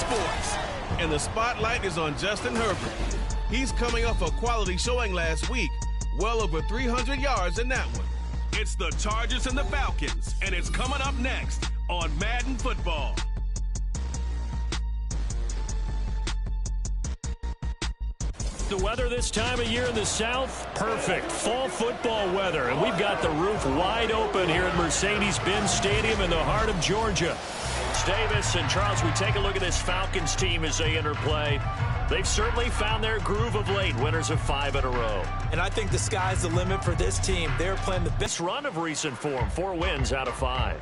sports. And the spotlight is on Justin Herbert. He's coming off a quality showing last week, well over 300 yards in that one. It's the Chargers and the Falcons, and it's coming up next on Madden Football. The weather this time of year in the South, perfect. Fall football weather, and we've got the roof wide open here at Mercedes-Benz Stadium in the heart of Georgia. Davis and Charles, we take a look at this Falcons team as they enter play. They've certainly found their groove of late, winners of 5 in a row. And I think the sky's the limit for this team. They're playing the best run of recent form, 4 wins out of 5.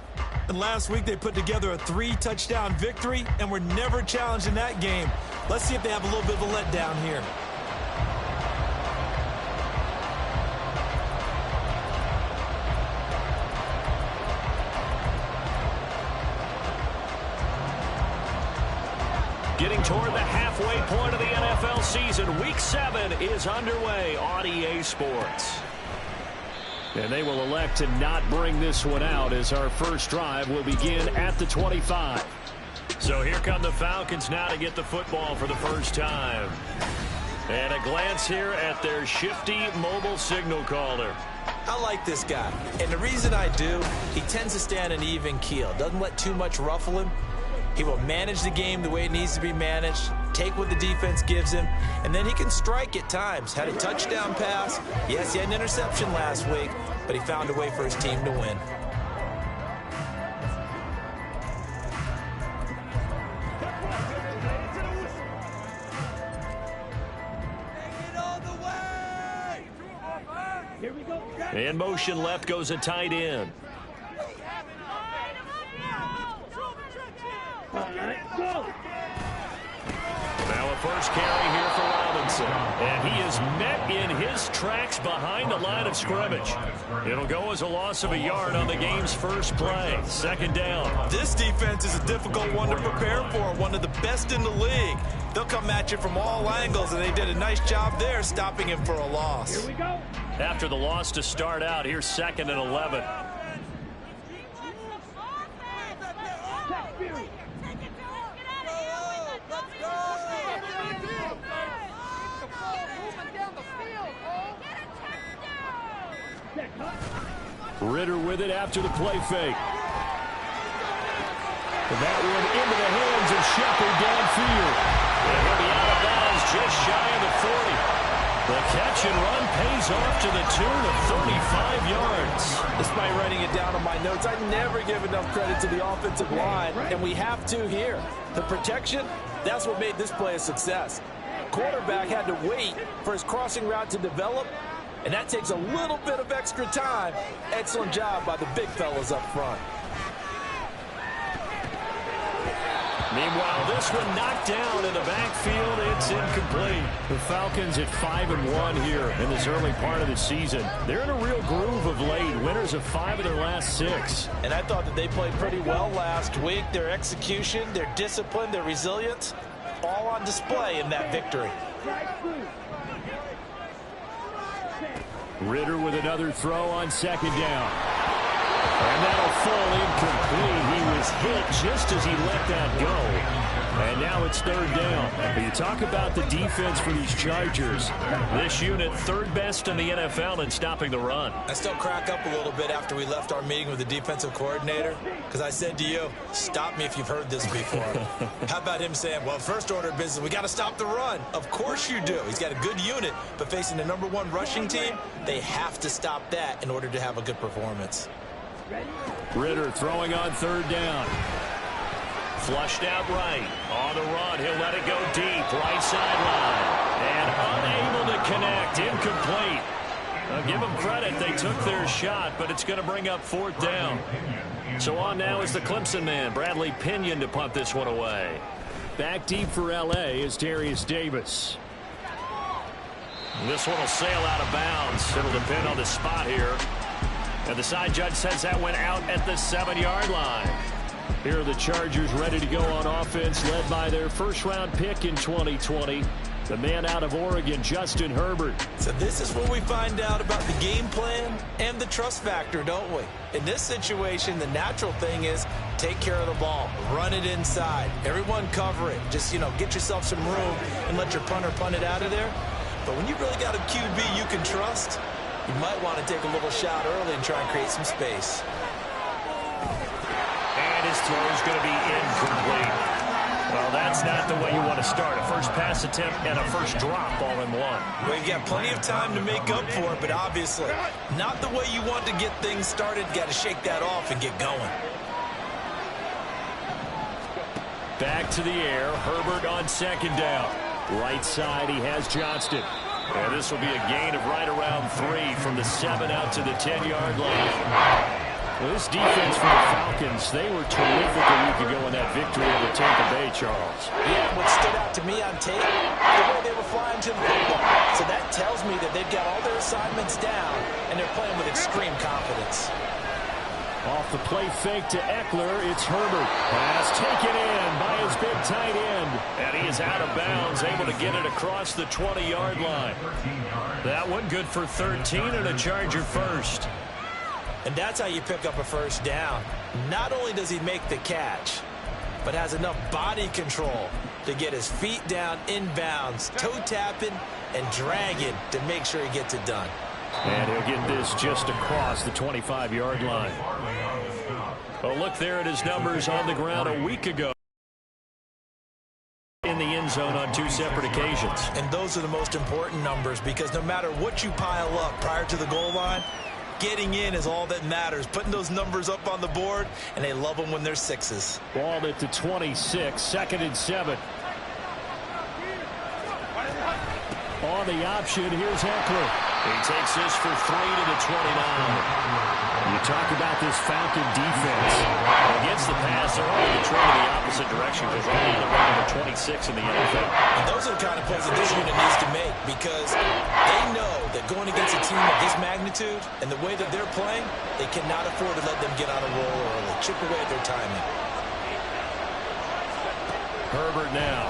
And last week they put together a 3-touchdown victory, and were never challenged in that game. Let's see if they have a little bit of a letdown here. Getting toward the halfway point of the NFL season. Week 7 is underway on EA Sports. And they will elect to not bring this one out as our first drive will begin at the 25. So here come the Falcons now to get the football for the first time. And a glance here at their shifty mobile signal caller. I like this guy. And the reason I do, he tends to stay on an even keel. Doesn't let too much ruffle him. He will manage the game the way it needs to be managed, take what the defense gives him, and then he can strike at times. Had a touchdown pass. Yes, he had an interception last week, but he found a way for his team to win. In motion left goes a tight end. Now a first carry here for Robinson. And he is met in his tracks behind the line of scrimmage. It'll go as a loss of a yard on the game's first play. Second down. This defense is a difficult one to prepare for. One of the best in the league. They'll come at you from all angles, and they did a nice job there stopping him for a loss. Here we go. After the loss to start out, here's 2nd and 11. Ritter with it after the play fake. And that one into the hands of Shepard downfield. And he'll be out of bounds just shy of the 40. The catch and run pays off to the tune of 35 yards. Despite writing it down on my notes, I never give enough credit to the offensive line, and we have to here. The protection, that's what made this play a success. Quarterback had to wait for his crossing route to develop, and that takes a little bit of extra time. Excellent job by the big fellas up front. Meanwhile, this one knocked down in the backfield. It's incomplete. The Falcons at 5-1 here in this early part of the season. They're in a real groove of late. Winners of 5 of their last 6. And I thought that they played pretty well last week. Their execution, their discipline, their resilience, all on display in that victory. Ritter with another throw on 2nd down. And that'll fall incomplete. He was hit just as he let that go. And now it's 3rd down. But you talk about the defense for these Chargers. This unit 3rd best in the NFL in stopping the run. I still crack up a little bit after we left our meeting with the defensive coordinator, because I said to you, stop me if you've heard this before. How about him saying, well, first order of business, we got to stop the run. Of course you do. He's got a good unit, but facing the #1 rushing team, they have to stop that in order to have a good performance. Ritter throwing on 3rd down. Flushed out right. On the run, he'll let it go deep. Right sideline. And unable to connect. Incomplete. I'll give them credit. They took their shot, but it's going to bring up 4th down. So on now is the Clemson man, Bradley Pinion, to punt this one away. Back deep for L.A. is Darius Davis. This one will sail out of bounds. It'll depend on the spot here. And the side judge says that went out at the 7-yard line. Here are the Chargers ready to go on offense, led by their first-round pick in 2020, the man out of Oregon, Justin Herbert. So this is where we find out about the game plan and the trust factor, don't we? In this situation, the natural thing is Take care of the ball. Run it inside. Everyone cover it. Just, get yourself some room and let your punter punt it out of there. But when you really got a QB you can trust, you might want to take a little shot early and try and create some space. And his throw is going to be incomplete. Well, that's not the way you want to start. A first pass attempt and a first drop all in one. Well, you've got plenty of time to make up for it, but obviously not the way you want to get things started. Got to shake that off and get going. Back to the air. Herbert on second down. Right side, he has Johnston. And this will be a gain of right around 3 from the 7 out to the 10-yard line. Well, this defense for the Falcons, they were terrific a week ago in that victory over Tampa Bay, Charles. Yeah, what stood out to me on tape, the way they were flying to the football. So that tells me that they've got all their assignments down, and they're playing with extreme confidence. Off the play fake to Eckler, it's Herbert. Pass taken in by his big tight end. And he is out of bounds, able to get it across the 20-yard line. That one good for 13 and a Charger first. And that's how you pick up a first down. Not only does he make the catch, but has enough body control to get his feet down inbounds, toe tapping and dragging to make sure he gets it done. And he'll get this just across the 25-yard line. Oh, look there at his numbers on the ground a week ago. In the end zone on 2 separate occasions. And those are the most important numbers because no matter what you pile up prior to the goal line, getting in is all that matters. Putting those numbers up on the board, and they love them when they're 6s. Ball at the 26, 2nd and 7. On the option, here's Eckler. He takes this for 3 to the 29. You talk about this Falcon defense. Against the pass, they're only trending the opposite direction because they're only the number 26 in the NFL. And those are the kind of plays that this unit needs to make because they know that going against a team of this magnitude and the way that they're playing, they cannot afford to let them get on a roll early. Chip away at their timing. Herbert now.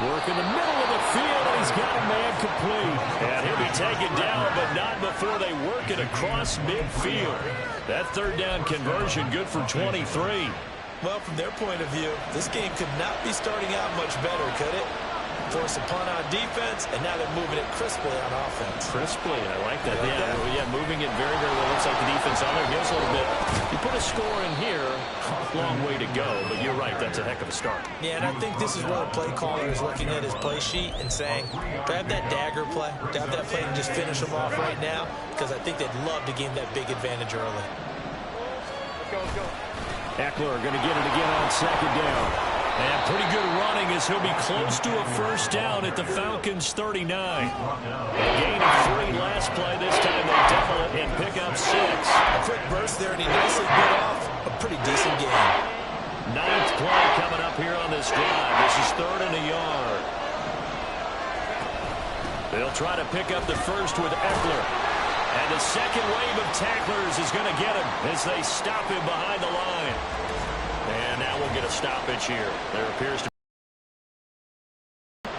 Work in the middle of the field, and he's got a man complete. And he'll be taken down, but not before they work it across midfield. That 3rd down conversion good for 23. Well, from their point of view, this game could not be starting out much better, could it? Force a punt on defense, and now they're moving it crisply on offense. Crisply, I like that. Yeah, moving it very, very well. Looks like the defense on their heels a little bit. You put a score in here, long way to go, but you're right, that's a heck of a start. Yeah, and I think this is where the play caller is looking at his play sheet and saying, to have that dagger play, to have that play and just finish them off right now, because I think they'd love to gain that big advantage early. Eckler going to get it again on 2nd down. And pretty good running as he'll be close to a first down at the Falcons 39. A gain of 3 last play. This time they double it and pick up 6. A quick burst there, and he nicely bit off a pretty decent game. 9th play coming up here on this drive. This is 3rd and a yard. They'll try to pick up the first with Eckler. And the second wave of tacklers is going to get him as they stop him behind the line. And now we'll get a stoppage here. There appears to be.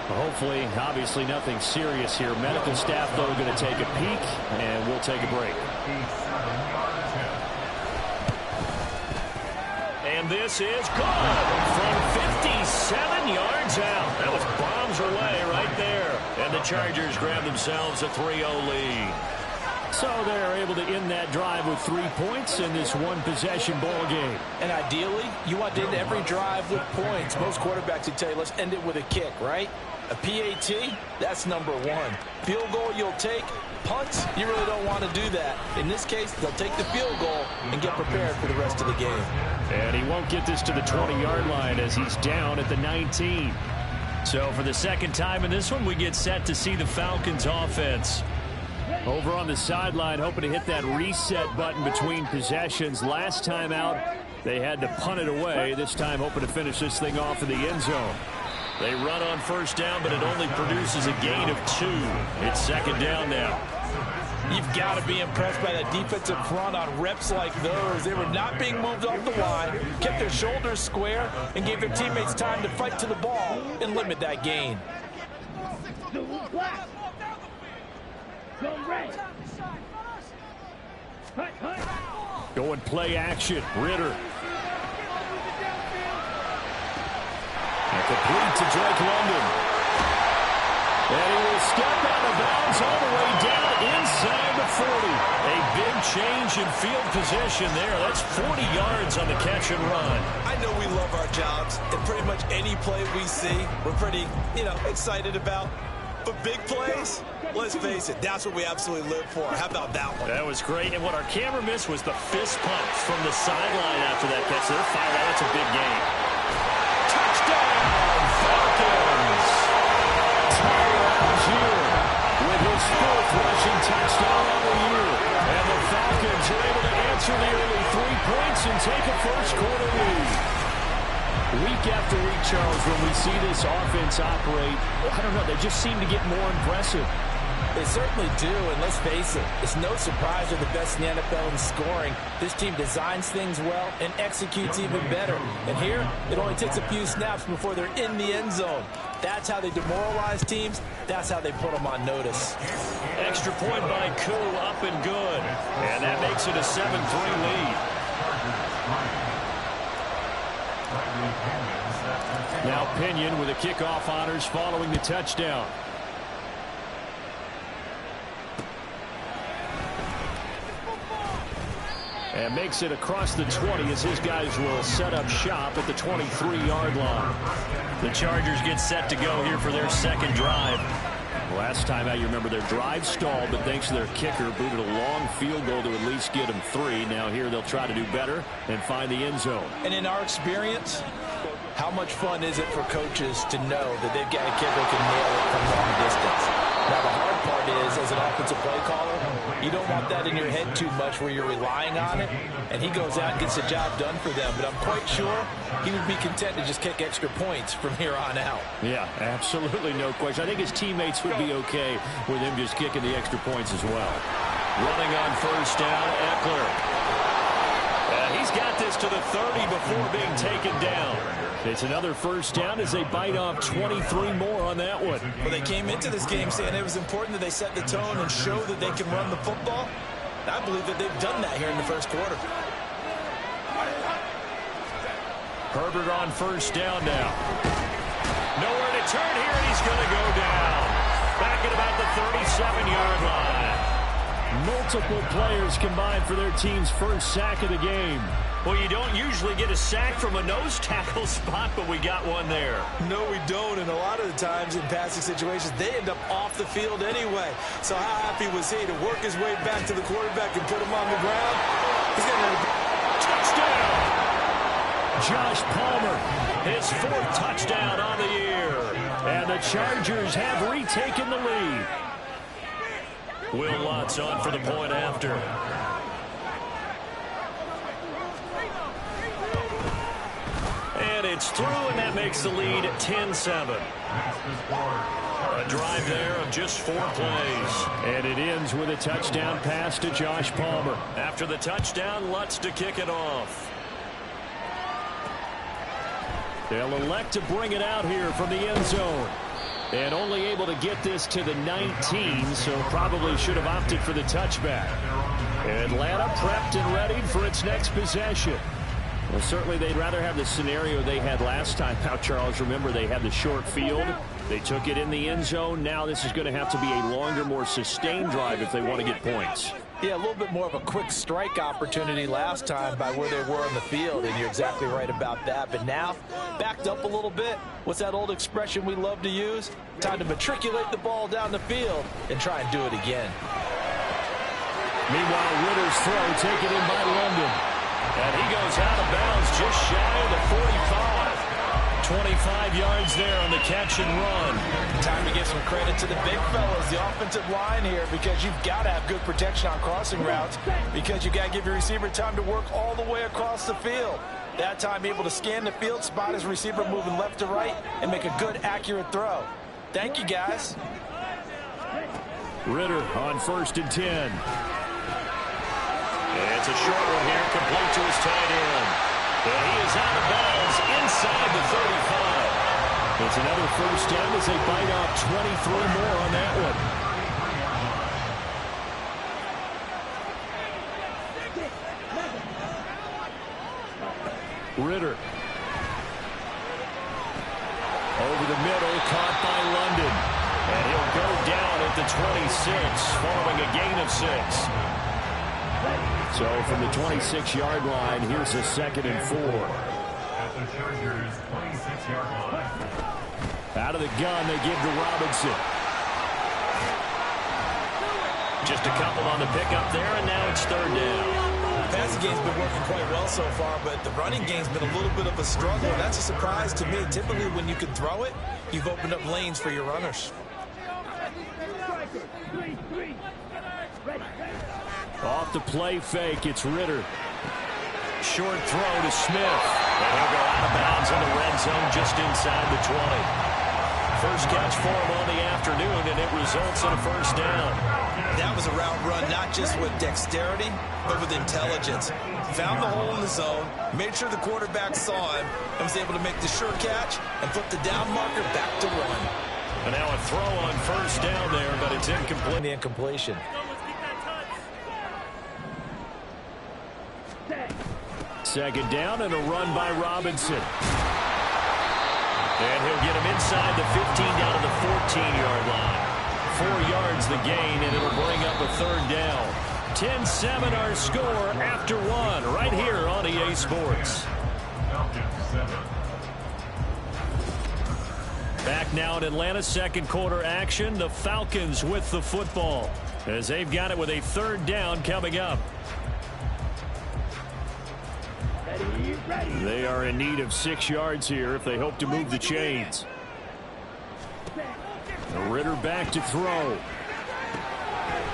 Hopefully, obviously nothing serious here. Medical staff, though, going to take a peek, and we'll take a break. And this is good from 57 yards out. That was bombs away right there. And the Chargers grab themselves a 3-0 lead. So they're able to end that drive with 3 points in this one-possession ball game. And ideally, you want to end every drive with points. Most quarterbacks would tell you, let's end it with a kick, right? A PAT, that's number 1. Field goal you'll take. Punts, you really don't want to do that. In this case, they'll take the field goal and get prepared for the rest of the game. And he won't get this to the 20-yard line as he's down at the 19. So for the second time in this one, we get set to see the Falcons offense. Over on the sideline, hoping to hit that reset button between possessions. Last time out, they had to punt it away. This time, hoping to finish this thing off in the end zone. They run on first down, but it only produces a gain of 2. It's 2nd down now. You've got to be impressed by that defensive front on reps like those. They were not being moved off the line, kept their shoulders square, and gave their teammates time to fight to the ball and limit that gain. Going play action. Ritter. And complete to Drake London. And he will step out of bounds all the way down inside the 40. A big change in field position there. That's 40 yards on the catch and run. I know we love our jobs, and pretty much any play we see, we're pretty, excited about. But big plays, let's face it, that's what we absolutely live for. How about that one? That was great. And what our camera missed was the fist pump from the sideline after that catch. They're fired out. That's a big game. Touchdown, Falcons. Tyler Algier with his 4th rushing touchdown on the year. And the Falcons are able to answer the early 3 points and take a first-quarter lead. Week after week, Charles, when we see this offense operate, I don't know, they just seem to get more impressive. They certainly do, and let's face it, it's no surprise they're the best in the NFL in scoring. This team designs things well and executes even better. And here, it only takes a few snaps before they're in the end zone. That's how they demoralize teams. That's how they put them on notice. Extra point by Koo, up and good. And that makes it a 7-3 lead. Now Pinion with the kickoff honors following the touchdown. And makes it across the 20 as his guys will set up shop at the 23-yard line. The Chargers get set to go here for their second drive. Last time out, you remember their drive stalled, but thanks to their kicker, booted a long field goal to at least get them 3. Now here they'll try to do better and find the end zone. And in our experience, how much fun is it for coaches to know that they've got a kicker who can nail it from long distance? Now the hard part is, as an offensive play caller, you don't want that in your head too much where you're relying on it, and he goes out and gets the job done for them. But I'm quite sure he would be content to just kick extra points from here on out. Yeah, absolutely no question. I think his teammates would be okay with him just kicking the extra points as well. Running on first down, Eckler. He's got this to the 30 before being taken down. It's another first down as they bite off 23 more on that one. Well, they came into this game saying it was important that they set the tone and show that they can run the football. I believe that they've done that here in the first quarter. Herbert on first down now. Nowhere to turn here, and he's going to go down. Back at about the 37-yard line. Multiple players combined for their team's first sack of the game. Well, you don't usually get a sack from a nose tackle spot, but we got one there. No, we don't, and a lot of the times in passing situations, they end up off the field anyway. So how happy was he to work his way back to the quarterback and put him on the ground? He's going to... Touchdown! Josh Palmer, his 4th touchdown on the year. And the Chargers have retaken the lead. Will Lutz on for the point after. And it's through, and that makes the lead 10-7. A drive there of just 4 plays. And it ends with a touchdown pass to Josh Palmer. After the touchdown, Lutz to kick it off. They'll elect to bring it out here from the end zone. And only able to get this to the 19, so probably should have opted for the touchback. Atlanta prepped and ready for its next possession. Well, certainly they'd rather have the scenario they had last time. Now, Charles, remember, they had the short field. They took it in the end zone. Now this is going to have to be a longer, more sustained drive if they want to get points. Yeah, a little bit more of a quick strike opportunity last time by where they were on the field, and you're exactly right about that. But now, backed up a little bit. What's that old expression we love to use? Time to matriculate the ball down the field and try and do it again. Meanwhile, Ritter's throw taken in by London. And he goes out of bounds just shy of the 45. 25 yards there on the catch and run. Time to give some credit to the big fellas, the offensive line here, because you've got to have good protection on crossing routes, because you've got to give your receiver time to work all the way across the field. That time able to scan the field, spot his receiver moving left to right, and make a good, accurate throw. Thank you, guys. Ritter on 1st and 10. It's a short one here, complete to his tight end. And he is out of bounds inside the 35. It's another first down as they bite off 23 more on that one. Ritter. Over the middle, caught by London. And he'll go down at the 26, following a gain of 6. So from the 26-yard line, here's a 2nd and 4. At the Chargers' 26-yard line. Out of the gun, they give to Robinson. Just a couple on the pickup there, and now it's 3rd down. The passing game's been working quite well so far, but the running game's been a little bit of a struggle. That's a surprise to me. Typically, when you can throw it, you've opened up lanes for your runners. Off the play fake, it's Ritter. Short throw to Smith. And he'll go out of bounds in the red zone just inside the 20. First catch for him on the afternoon, and it results in a 1st down. That was a route run, not just with dexterity, but with intelligence. Found the hole in the zone, made sure the quarterback saw him, and was able to make the sure catch and put the down marker back to 1. And now a throw on 1st down there, but it's incomplete. The incompletion. Second down and a run by Robinson. And he'll get him inside the 15 down to the 14-yard line. 4 yards the gain, and it'll bring up a 3rd down. 10-7 our score after 1 right here on EA Sports. Back now in Atlanta's 2nd quarter action. The Falcons with the football as they've got it with a 3rd down coming up. They are in need of 6 yards here if they hope to move the chains. Ritter back to throw.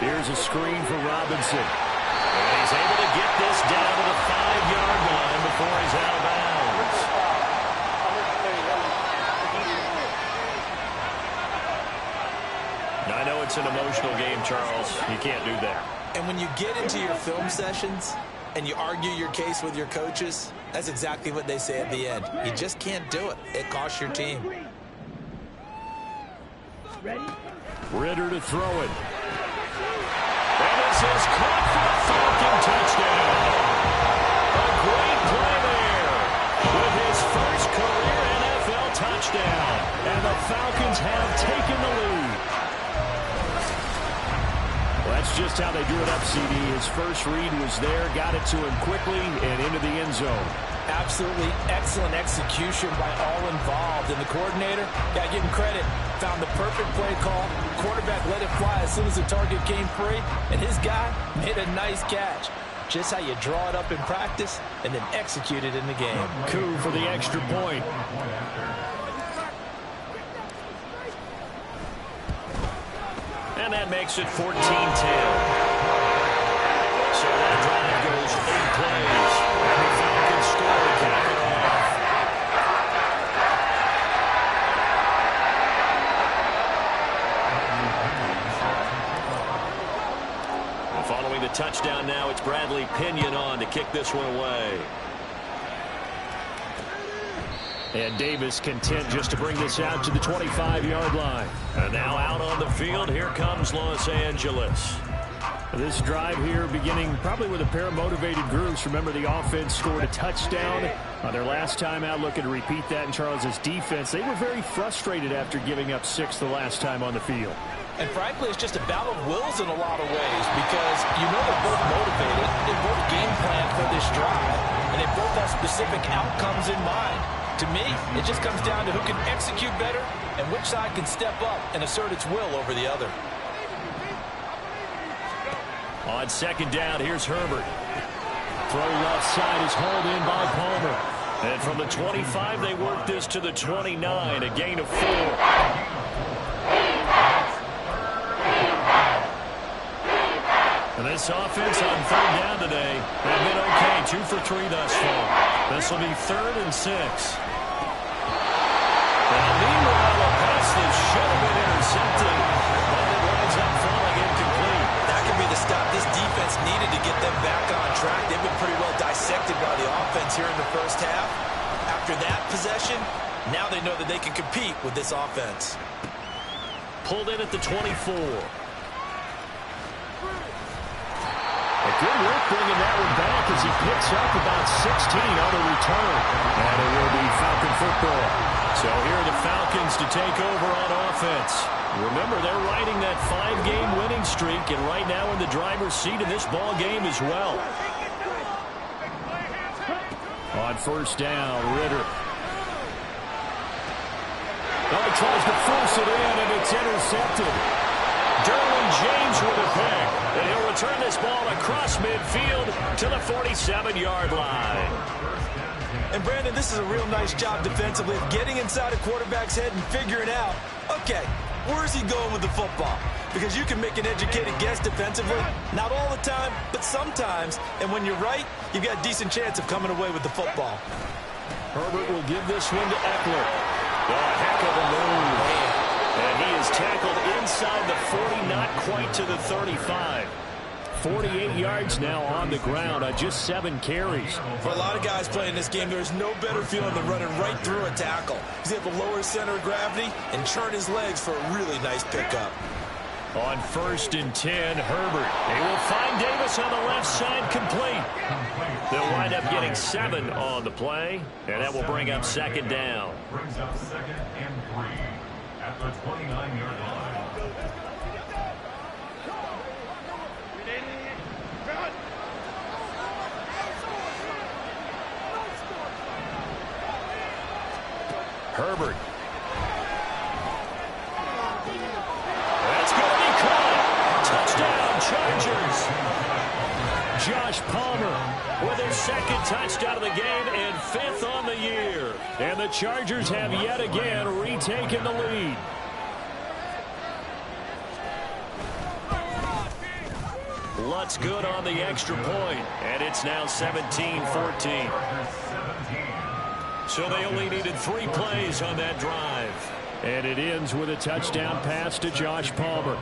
Here's a screen for Robinson. And he's able to get this down to the 5-yard line before he's out of bounds. I know it's an emotional game, Charles. You can't do that. And when you get into your film sessions and you argue your case with your coaches, that's exactly what they say at the end. You just can't do it. It costs your team. Ritter to throw it. And this is caught for a Falcon touchdown. A great play there with his first career NFL touchdown. And the Falcons have taken the lead. Well, that's just how they drew it up, CD. His first read was there, got it to him quickly and into the end zone. Absolutely excellent execution by all involved. And the coordinator, got to give him credit, found the perfect play call. Quarterback let it fly as soon as the target came free. And his guy made a nice catch. Just how you draw it up in practice and then execute it in the game. Coup for the extra point. And that makes it 14-10. So that drive goes 8 plays. And the Falcons score to cap it off. And following the touchdown now, it's Bradley Pinion on to kick this one away. And Davis content just to bring this out to the 25-yard line. And now out on the field, here comes Los Angeles. This drive here beginning probably with a pair of motivated groups. Remember, the offense scored a touchdown on their last time out, looking to repeat that in Charles's defense. They were very frustrated after giving up 6 the last time on the field. And frankly, it's just a battle of wills in a lot of ways because you know they're both motivated. They both game plan for this drive, and they both have specific outcomes in mind. To me, it just comes down to who can execute better and which side can step up and assert its will over the other. On second down, here's Herbert. Throw left side is hauled in by Palmer. And from the 25, they work this to the 29, a gain of 4. And this offense on third down today have been okay. 2 for 3 thus far. This will be 3rd and 6. And meanwhile, a pass that should have been intercepted, but it winds up falling incomplete. That could be the stop this defense needed to get them back on track. They've been pretty well dissected by the offense here in the first half. After that possession, now they know that they can compete with this offense. Pulled in at the 24. A Good work bringing that one back as he picks up about 16 on the return. And it will be Falcon football. So here are the Falcons to take over on offense. Remember, they're riding that 5-game winning streak, and right now in the driver's seat in this ball game as well. On first down, Ritter. Oh, he tries to force it in, and it's intercepted. Derwin James with a pick, and he'll return this ball across midfield to the 47-yard line. And, Brandon, this is a real nice job defensively of getting inside a quarterback's head and figuring out, okay, where's he going with the football? Because you can make an educated guess defensively, not all the time, but sometimes. And when you're right, you've got a decent chance of coming away with the football. Herbert will give this one to Eckler. Oh, a heck of a move. And he is tackled inside the 40, not quite to the 35. 48 yards now on the ground on just 7 carries. For a lot of guys playing this game, there's no better feeling than running right through a tackle. He's able to lower his center of gravity and churn his legs for a really nice pickup. On 1st and 10, Herbert. They will find Davis on the left side complete. They'll wind up getting 7 on the play, and that will bring up 2nd down. Brings up 2nd and 3 at the 29-yard line. Herbert. That's going to be caught. Touchdown, Chargers. Josh Palmer with his 2nd touchdown of the game and 5th on the year. And the Chargers have yet again retaken the lead. Lutz good on the extra point, and it's now 17-14. So they only needed 3 plays on that drive. And it ends with a touchdown pass to Josh Palmer.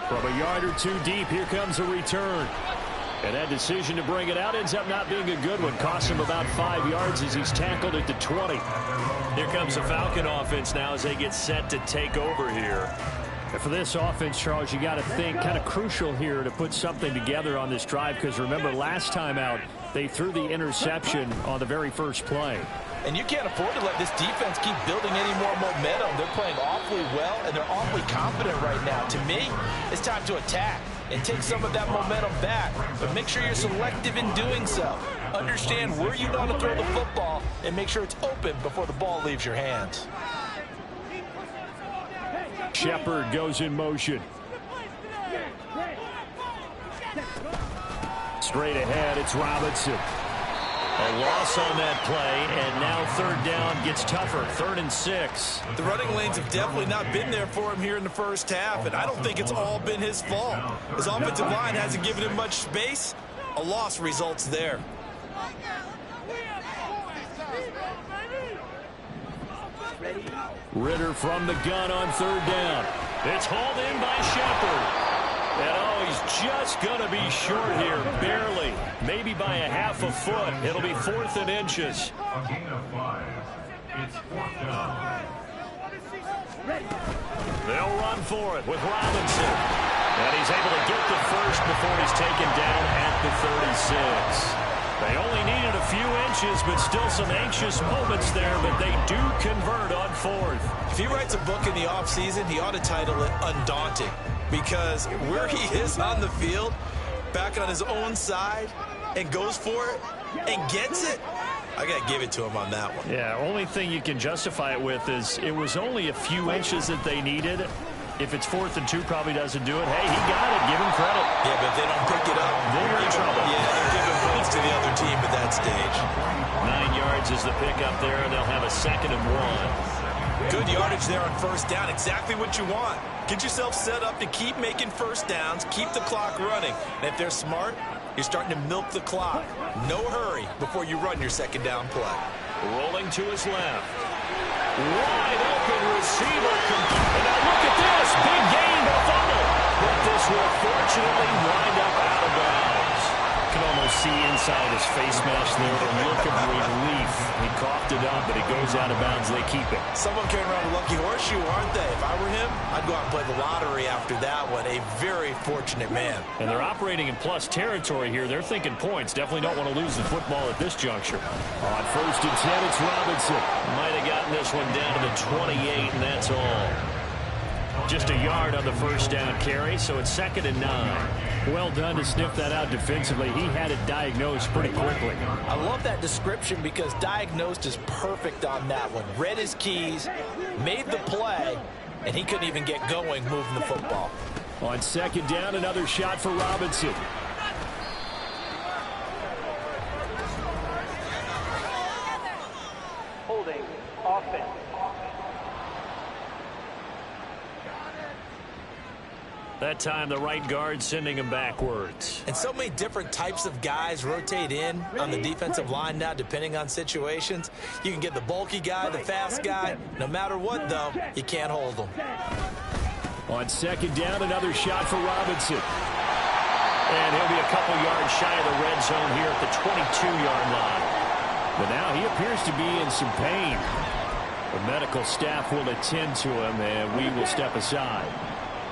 From a yard or 2 deep, here comes a return. And that decision to bring it out ends up not being a good one. Costs him about 5 yards as he's tackled at the 20. Here comes the Falcon offense now as they get set to take over here. And for this offense, Charles, you got to think kind of crucial here to put something together on this drive, because remember last time out they threw the interception on the very first play. And you can't afford to let this defense keep building any more momentum. They're playing awfully well, and they're awfully confident right now. To me, it's time to attack and take some of that momentum back. But make sure you're selective in doing so. Understand where you want to throw the football and make sure it's open before the ball leaves your hands. Shepard goes in motion. Straight ahead, it's Robinson. A loss on that play, and now 3rd down gets tougher. 3rd and 6. The running lanes have definitely not been there for him here in the first half, and I don't think it's all been his fault. His offensive line hasn't given him much space. A loss results there. Ritter from the gun on 3rd down. It's hauled in by Shepard. And oh, he's just going to be short here, barely. Maybe by a half a foot. It'll be 4th and inches. A gain of 5. It's 4th down. They'll run for it with Robinson. And he's able to get the first before he's taken down at the 36. They only needed a few inches, but still some anxious moments there, but they do convert on 4th. If he writes a book in the offseason, he ought to title it Undaunted, because where he is on the field, back on his own side, and goes for it, and gets it, I got to give it to him on that one. Yeah, only thing you can justify it with is it was only a few inches that they needed. If it's 4th and 2, probably doesn't do it. Hey, he got it. Give him credit. Yeah, but if they don't pick it up, they're in trouble. Yeah, they're giving points to the other team at that stage. 9 yards is the pickup there, and they'll have a 2nd and 1. Good yardage there on 1st down. Exactly what you want. Get yourself set up to keep making 1st downs, keep the clock running. And if they're smart, you're starting to milk the clock. No hurry before you run your 2nd down play. Rolling to his left. Wide open receiver. And now look at this. Big gain, but fumble. But this will fortunately wind up out of bounds. You can almost see side of his face mask there, the look of relief. He coughed it up, but it goes out of bounds. They keep it. Someone carrying around a lucky horseshoe, aren't they? If I were him, I'd go out and play the lottery after that one. A very fortunate man. And they're operating in plus territory here. They're thinking points. Definitely don't want to lose the football at this juncture. On 1st and 10, it's Robinson. Might have gotten this one down to the 28, and that's all. Just a yard on the first down carry, so it's 2nd and 9. Well done to sniff that out defensively. He had it diagnosed pretty quickly. I love that description because diagnosed is perfect on that one. Read his keys, made the play, and he couldn't even get going moving the football. On 2nd down, another shot for Robinson. Holding offense. That time, the right guard sending him backwards. And so many different types of guys rotate in on the defensive line now, depending on situations. You can get the bulky guy, the fast guy. No matter what, though, you can't hold them. On 2nd down, another shot for Robinson. And he'll be a couple yards shy of the red zone here at the 22-yard line. But now he appears to be in some pain. The medical staff will attend to him, and we will step aside.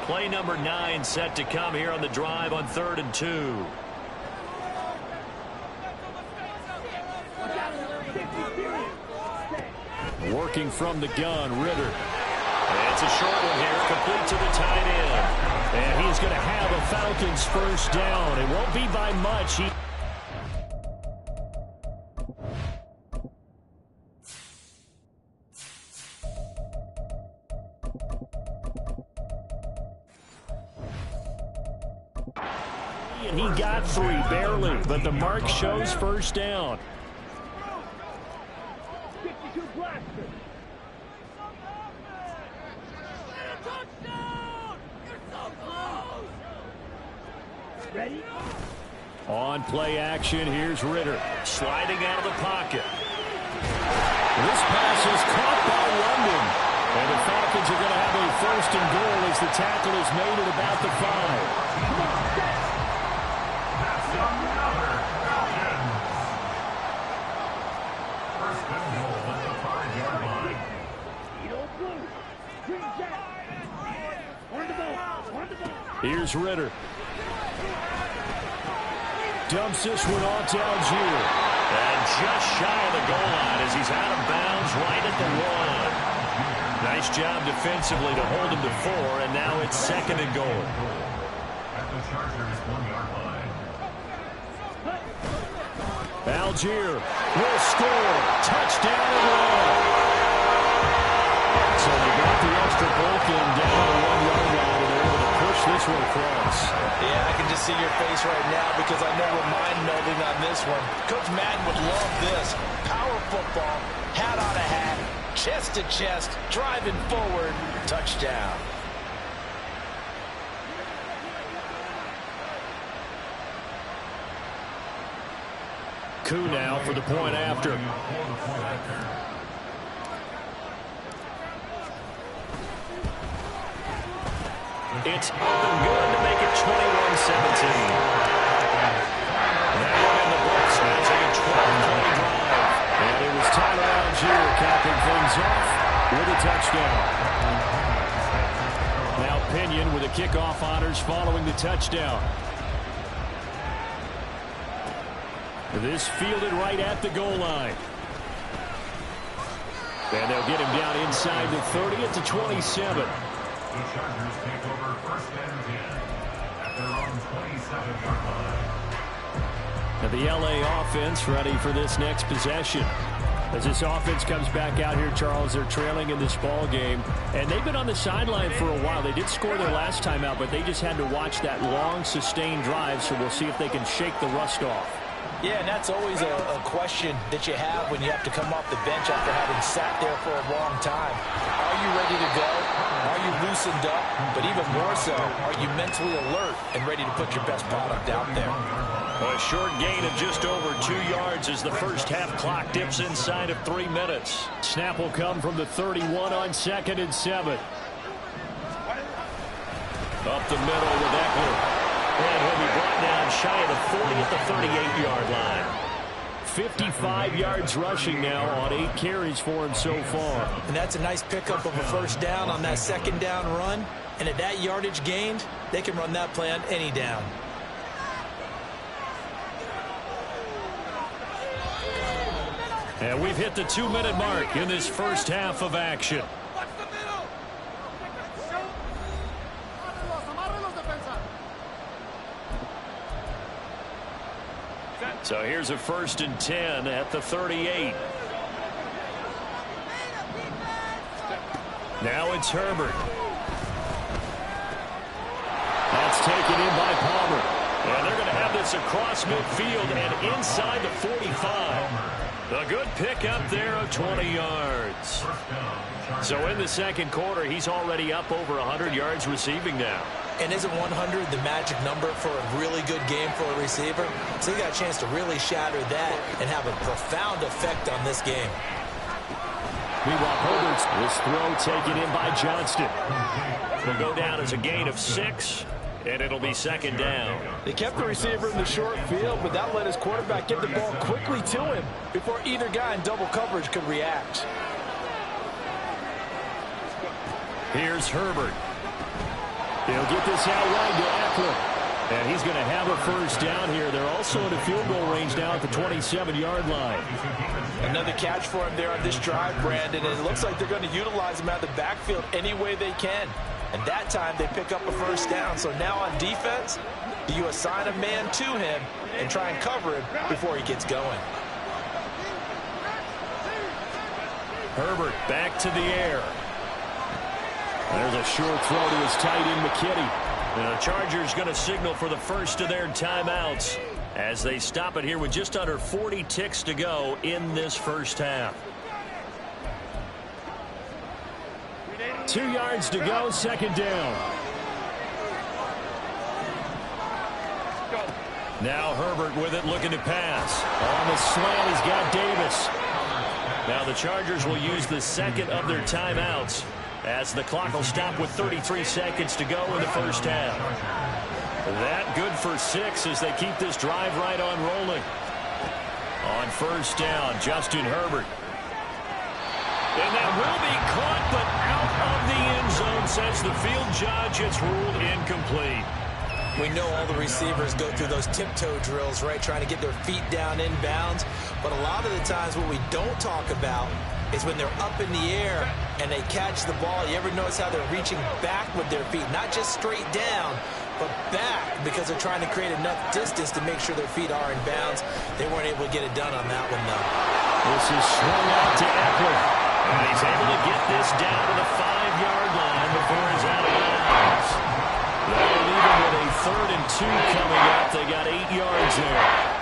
Play number 9 set to come here on the drive on 3rd and 2. Working from the gun, Ritter. And it's a short one here, complete to the tight end. And he's going to have a Falcons first down. It won't be by much. And he got 3, barely, but the mark shows first down. 52 blaster. Touchdown! You're so close! Ready? On play action, here's Ritter. Sliding out of the pocket. This pass is caught by London. And the Falcons are going to have a 1st and goal as the tackle is made at about the 5. Here's Ritter. Dumps this one off to Algier. And just shy of the goal line as he's out of bounds right at the 1. Nice job defensively to hold him to 4, and now it's 2nd and goal. At the Chargers 1-yard line. Algier will score. Touchdown and 1. So they got the extra point in down the 1-yard line, and they're able to push this one across. Yeah, I can just see your face right now because I know we're mind-melding on this one. Coach Madden would love this. Power football, hat on a hat, chest to chest, driving forward, touchdown. Coup now for the point after. It's up and good to make it 21-17. That one in the books. That's a 12-play drive. And it was Tyler Algier capping things off with a touchdown. Now Pinion with the kickoff honors following the touchdown. This fielded right at the goal line. And they'll get him down inside the 30 at the 27. The Chargers take over 1st and 10 at their own 27-yard line. And the LA offense ready for this next possession. As this offense comes back out here, Charles, they're trailing in this ball game. And they've been on the sideline for a while. They did score their last time out, but they just had to watch that long, sustained drive, so we'll see if they can shake the rust off. Yeah, and that's always a question that you have when you have to come off the bench after having sat there for a long time. Are you ready to go? Are you loosened up? But even more so, are you mentally alert and ready to put your best product out there? A short gain of just over 2 yards as the first half clock dips inside of 3 minutes. Snap will come from the 31 on 2nd and 7. Up the middle with Eckler. And he'll be brought down just shy of the 40 at the 38-yard line. 55 yards rushing now on 8 carries for him so far. And that's a nice pickup of a first down on that second down run. And at that yardage gained, they can run that play on any down. And we've hit the 2-minute mark in this first half of action. So here's a 1st and 10 at the 38. Now it's Herbert. That's taken in by Palmer. And they're going to have this across midfield and inside the 45. A good pickup there of 20 yards. So in the second quarter, he's already up over 100 yards receiving now. And isn't 100 the magic number for a really good game for a receiver? So he got a chance to really shatter that and have a profound effect on this game. Meanwhile, Herbert's this throw taken in by Johnston. Will go down as a gain of 6, and it'll be second down. They kept the receiver in the short field, but that let his quarterback get the ball quickly to him before either guy in double coverage could react. Here's Herbert. He'll get this out wide to Eckler. And he's going to have a first down here. They're also in a field goal range now at the 27-yard line. Another catch for him there on this drive, Brandon. And it looks like they're going to utilize him out of the backfield any way they can. And that time they pick up a first down. So now on defense, do you assign a man to him and try and cover him before he gets going? Herbert back to the air. There's a short throw to his tight end, McKinney. And the Chargers going to signal for the first of their timeouts as they stop it here with just under 40 ticks to go in this first half. 2 yards to go, second down. Now Herbert with it, looking to pass. On the slant, he's got Davis. Now the Chargers will use the second of their timeouts as the clock will stop with 33 seconds to go in the first half. That good for 6 as they keep this drive right on rolling. On first down, Justin Herbert. And that will be caught, but out of the end zone since the field judge has ruled incomplete. We know all the receivers go through those tiptoe drills, right, trying to get their feet down inbounds. But a lot of the times what we don't talk about is when they're up in the air and they catch the ball. You ever notice how they're reaching back with their feet? Not just straight down, but back, because they're trying to create enough distance to make sure their feet are in bounds. They weren't able to get it done on that one, though. This is swung out to Eckler. And he's able to get this down to the 5-yard line before he's out of bounds. That'll leave him with a 3rd and 2 coming up. They got 8 yards there.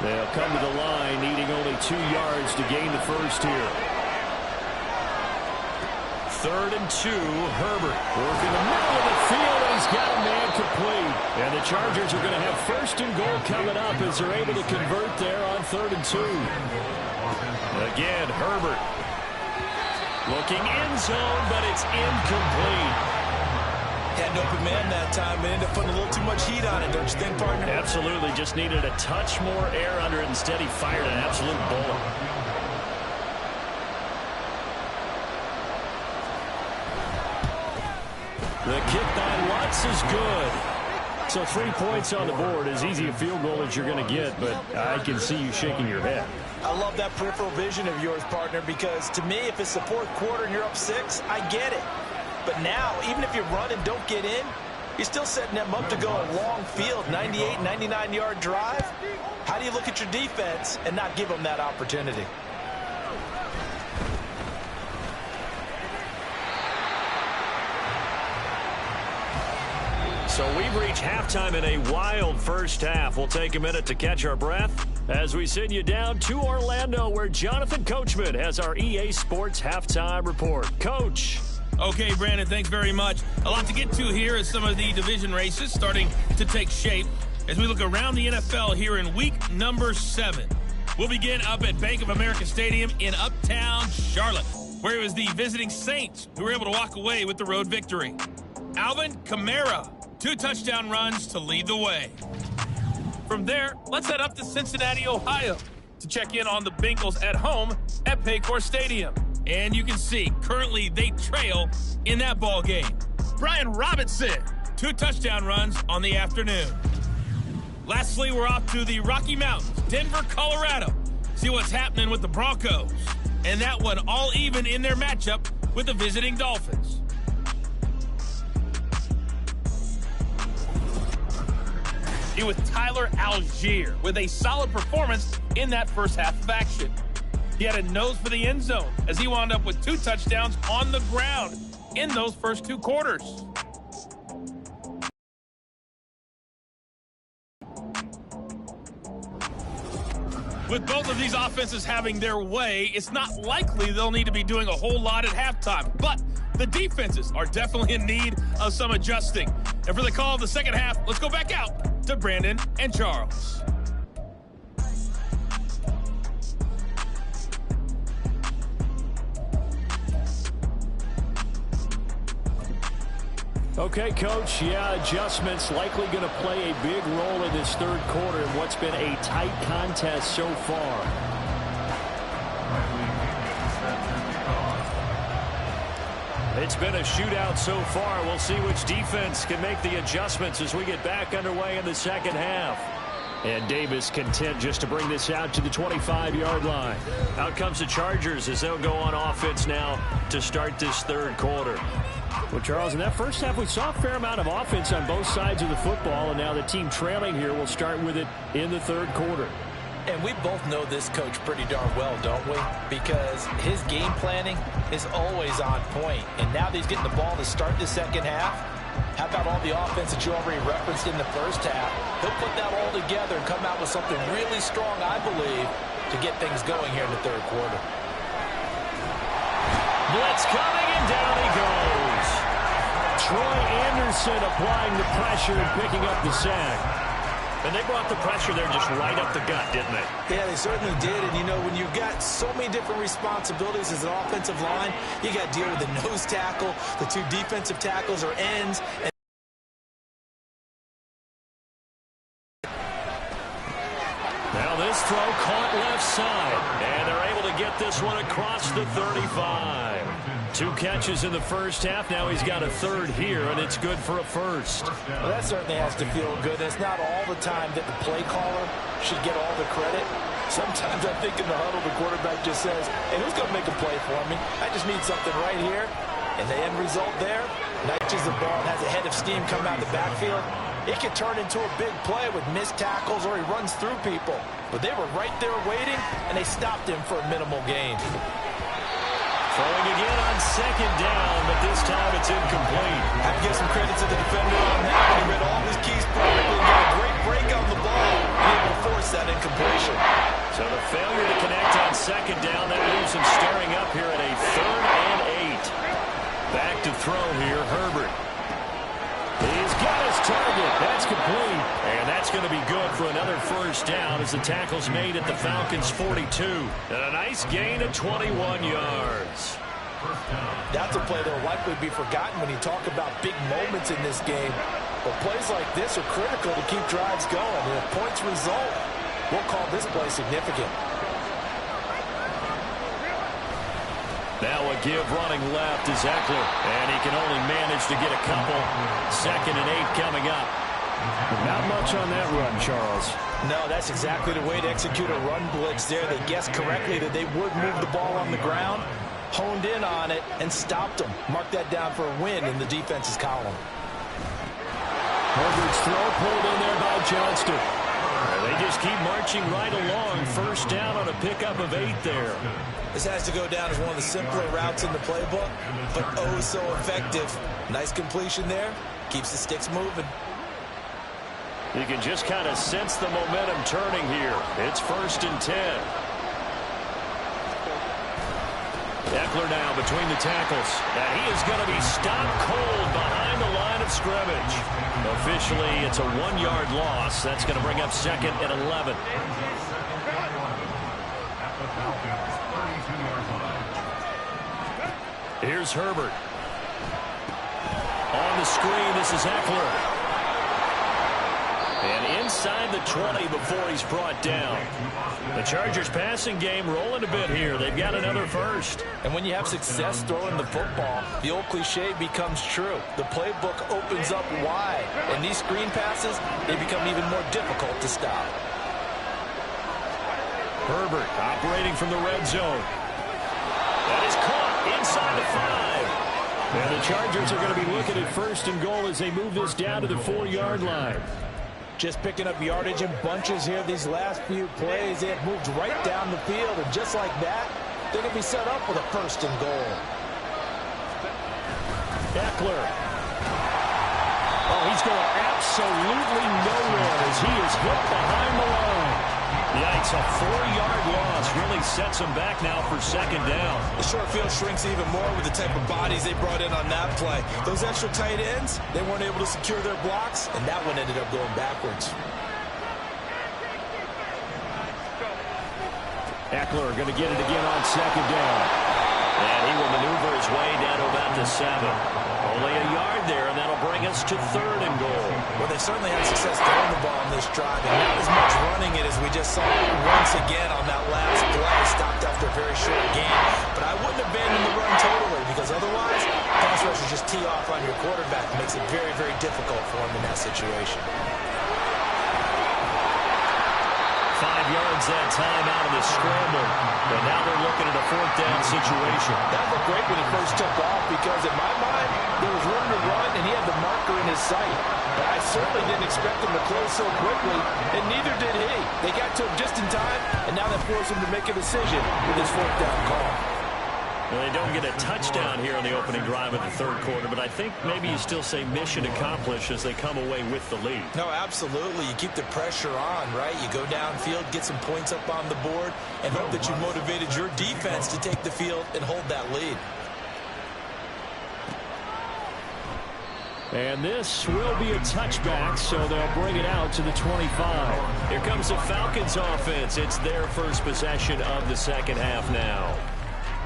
They'll come to the line, needing only 2 yards to gain the first here. 3rd and 2, Herbert working the middle of the field. He's got a man complete. And the Chargers are going to have 1st and goal coming up as they're able to convert there on 3rd and 2. Again, Herbert looking end zone, but it's incomplete. Had an open man that time and ended up putting a little too much heat on it, don't you think, partner? Absolutely. Just needed a touch more air under it. Instead, he fired an absolute bullet. The kick by Lutz is good. So 3 points on the board. As easy a field goal as you're going to get, but I can see you shaking your head. I love that peripheral vision of yours, partner, because to me, if it's the 4th quarter and you're up 6, I get it. But now, even if you run and don't get in, you're still setting them up to go a long field, 98, 99-yard drive. How do you look at your defense and not give them that opportunity? So we've reached halftime in a wild first half. We'll take a minute to catch our breath as we send you down to Orlando, where Jonathan Coachman has our EA Sports halftime report. Coach. Okay, Brandon, thanks very much. A lot to get to here as some of the division races starting to take shape as we look around the NFL here in week number 7. We'll begin up at Bank of America Stadium in Uptown Charlotte. where it was the visiting Saints who were able to walk away with the road victory. Alvin Kamara, 2 touchdown runs to lead the way. From there, let's head up to Cincinnati, Ohio to check in on the Bengals at home at Paycor Stadium. And you can see, currently they trail in that ball game. Brian Robinson, 2 touchdown runs on the afternoon. Lastly, we're off to the Rocky Mountains, Denver, Colorado. See what's happening with the Broncos. And that one all even in their matchup with the visiting Dolphins. It was Tyler Algier with a solid performance in that first half of action. He had a nose for the end zone as he wound up with 2 touchdowns on the ground in those first 2 quarters. With both of these offenses having their way, it's not likely they'll need to be doing a whole lot at halftime. But the defenses are definitely in need of some adjusting. And for the call of the second half, let's go back out to Brandon and Charles. Okay, Coach, adjustments likely going to play a big role in this third quarter in what's been a tight contest so far. It's been a shootout so far. We'll see which defense can make the adjustments as we get back underway in the second half. And Davis content just to bring this out to the 25-yard line. Out comes the Chargers as they'll go on offense now to start this third quarter. Well, Charles, in that first half, we saw a fair amount of offense on both sides of the football, and now the team trailing here will start with it in the third quarter. And we both know this coach pretty darn well, don't we? Because his game planning is always on point. And now that he's getting the ball to start the second half, how about all the offense that you already referenced in the first half? He'll put that all together and come out with something really strong, I believe, to get things going here in the third quarter. Blitz coming, and down he goes. Troy Anderson applying the pressure and picking up the sack. And they brought the pressure there just right up the gut, didn't they? Yeah, they certainly did. And, you know, when you've got so many different responsibilities as an offensive line, you got to deal with the nose tackle, the 2 defensive tackles or ends. Now this throw caught left side. And they're able to get this one across the 35. 2 catches in the first half. Now he's got a third here, and it's good for a first. Well, that certainly has to feel good. It's not all the time that the play caller should get all the credit. Sometimes I think in the huddle, the quarterback just says, hey, who's going to make a play for me? I just need something right here. And the end result there, matches the ball and has a head of steam come out the backfield. It could turn into a big play with missed tackles or he runs through people. But they were right there waiting, and they stopped him for a minimal gain. Throwing again on second down, but this time it's incomplete. I have to give some credit to the defender on that. He read all his keys perfectly and got a great break on the ball and able to force that incompletion. So the failure to connect on second down, that leaves him staring up here at a 3rd and 8. Back to throw here, Herbert. He's got his target. That's complete. And that's going to be good for another first down as the tackle's made at the Falcons' 42. And a nice gain of 21 yards. That's a play that will likely be forgotten when you talk about big moments in this game. But plays like this are critical to keep drives going. And if points result, we'll call this play significant. Now a give running left is Eckler, and he can only manage to get a couple. 2nd and 8 coming up. Not much on that run, Charles. No, that's exactly the way to execute a run blitz there. They guessed correctly that they would move the ball on the ground, honed in on it, and stopped them. Mark that down for a win in the defense's column. Herbert's throw pulled in there by Johnston. They just keep marching right along. First down on a pickup of 8 there. This has to go down as one of the simpler routes in the playbook, but oh so effective. Nice completion there. Keeps the sticks moving. You can just kind of sense the momentum turning here. It's 1st and 10. Eckler now between the tackles. And he is going to be stopped cold behind the line of scrimmage. Officially, it's a 1-yard loss. That's going to bring up 2nd and 11. Here's Herbert. On the screen, this is Eckler. And inside the 20 before he's brought down. The Chargers passing game rolling a bit here. They've got another first. And when you have success throwing the football, the old cliche becomes true. The playbook opens up wide. And these screen passes, they become even more difficult to stop. Herbert operating from the red zone. That is caught inside the 5. And the Chargers are going to be looking at first and goal as they move this down to the 4-yard line. Just picking up yardage in bunches here these last few plays. They have moved right down the field, and just like that, they're going to be set up with a first and goal. Eckler. Oh, he's going absolutely nowhere as he is hit behind the line. Yikes, a 4-yard loss really sets him back now for second down. The short field shrinks even more with the type of bodies they brought in on that play. Those extra tight ends, they weren't able to secure their blocks, and that one ended up going backwards. Eckler going to get it again on second down. And he will maneuver his way down to about the 7. Only a yard there, and that'll bring us to third and goal. Well, they certainly had success throwing the ball on this drive, and not as much running it as we just saw once again on that last play, stopped after a very short game. But I wouldn't abandon the run totally, because otherwise, pass rushers just tee off on your quarterback. It makes it very, very difficult for him in that situation. 5 yards that time out of the scramble. But now they're looking at a 4th down situation. That looked great when he first took off, because in my mind, there was room to run, and he had the marker in his sight. But I certainly didn't expect him to close so quickly, and neither did he. They got to him just in time, and now that forced him to make a decision with his 4th down call. Well, they don't get a touchdown here on the opening drive of the third quarter, but I think maybe you still say mission accomplished as they come away with the lead. No, absolutely. You keep the pressure on, right? You go downfield, get some points up on the board, and hope that you motivated your defense to take the field and hold that lead. And this will be a touchback, so they'll bring it out to the 25. Here comes the Falcons offense. It's their first possession of the second half now.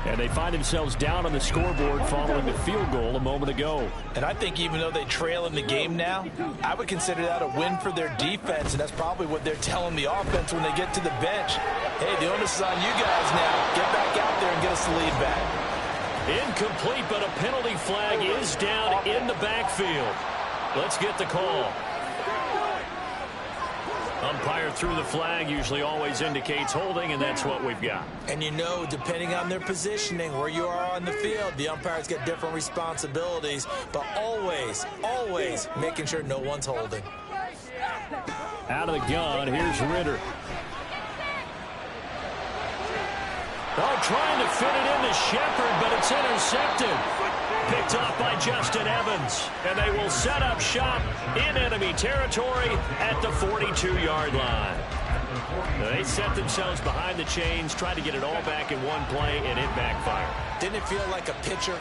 And they find themselves down on the scoreboard following the field goal a moment ago. And I think even though they trail in the game now, I would consider that a win for their defense, and that's probably what they're telling the offense when they get to the bench. Hey, the onus is on you guys now. Get back out there and get us the lead back. Incomplete, but a penalty flag is down in the backfield. Let's get the call. Umpire threw the flag, usually always indicates holding, and that's what we've got. And you know, depending on their positioning, where you are on the field, the umpires get different responsibilities, but always, always making sure no one's holding. Out of the gun, here's Ritter. Oh, trying to fit it into Shepard, but it's intercepted. Picked off by Justin Evans. And they will set up shop in enemy territory at the 42-yard line. They set themselves behind the chains, tried to get it all back in one play, and it backfired. Didn't it feel like a pitcher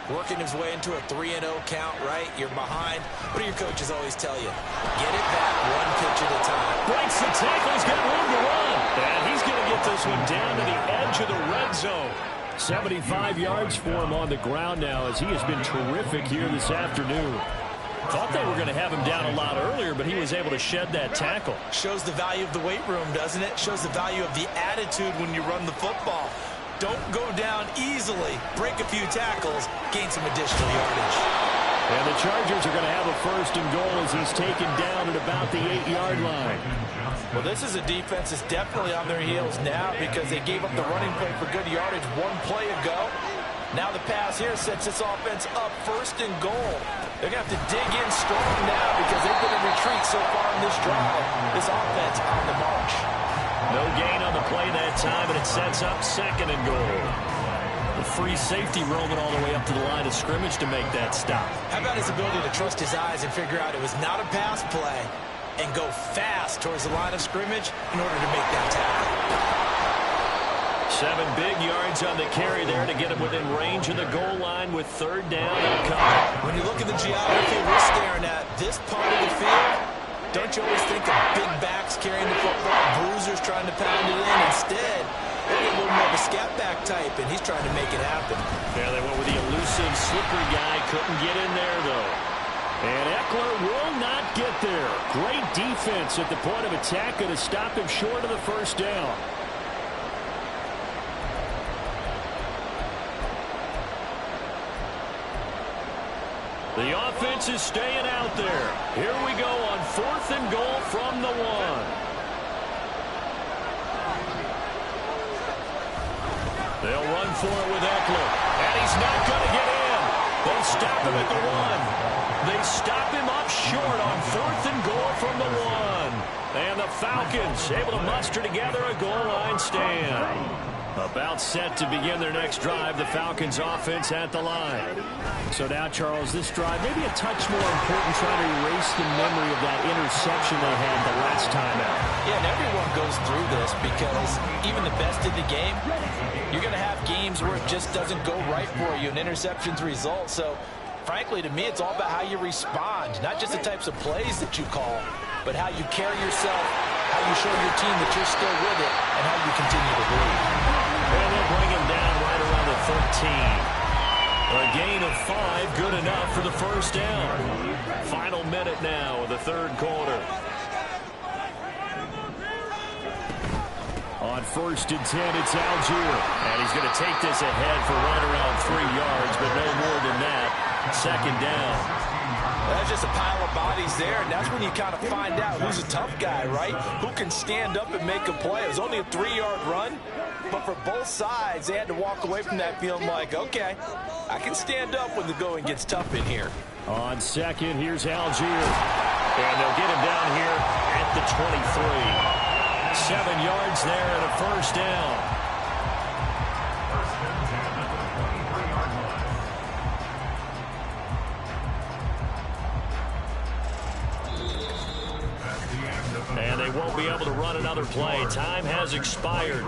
working his way into a 3-0 count, right? You're behind. What do your coaches always tell you? Get it back one pitch at a time. Breaks the tackle. He's got room to run. And he's going to get this one down to the edge of the red zone. 75 yards for him on the ground now as he has been terrific here this afternoon. Thought they were going to have him down a lot earlier, but he was able to shed that tackle. Shows the value of the weight room, doesn't it? Shows the value of the attitude when you run the football. Don't go down easily. Break a few tackles. Gain some additional yardage. And the Chargers are going to have a first and goal as he's taken down at about the 8-yard line. Well, this is a defense that's definitely on their heels now because they gave up the running play for good yardage one play ago. Now the pass here sets this offense up first and goal. They're going to have to dig in strong now because they've been in retreat so far in this drive. This offense on the march. No gain on the play that time, and it sets up second and goal. The free safety roaming all the way up to the line of scrimmage to make that stop. How about his ability to trust his eyes and figure out it was not a pass play and go fast towards the line of scrimmage in order to make that tackle. 7 big yards on the carry there to get him within range of the goal line with third down and coming. When you look at the geography we're staring at, this part of the field, don't you always think of big backs carrying the football, bruisers trying to pound it in? Instead, A little more of a scat back type, and he's trying to make it happen. Yeah, they went with the elusive, slippery guy. Couldn't get in there, though. And Eckler will not get there. Great defense at the point of attack. Going to stop him short of the first down. The offense is staying out there. Here we go on 4th and goal from the 1. They'll run for it with Eckler. And he's not going to get in. They stop him at the 1. They stop him up short on 4th and goal from the 1. And the Falcons able to muster together a goal line stand. About set to begin their next drive, the Falcons offense at the line. So now, Charles, this drive maybe a touch more important, trying to erase the memory of that interception they had the last time out. Yeah, and everyone goes through this because even the best in the game, you're going to have games where it just doesn't go right for you, and interceptions result. So, frankly, to me, it's all about how you respond, not just the types of plays that you call, but how you carry yourself, how you show your team that you're still with it, and how you continue to believe. And they'll bring him down right around the 13. A gain of 5, good enough for the first down. Final minute now of the 3rd quarter. On 1st and 10, it's Algier. And he's going to take this ahead for right around 3 yards, but no more than that. 2nd down. That's just a pile of bodies there, and that's when you kind of find out who's a tough guy, right? Who can stand up and make a play. It was only a 3-yard run, but for both sides, they had to walk away from that feeling like, okay, I can stand up when the going gets tough in here. On 2nd, here's Algier. And they'll get him down here at the 23. 7 yards there and a first down. And they won't be able to run another play. Time has expired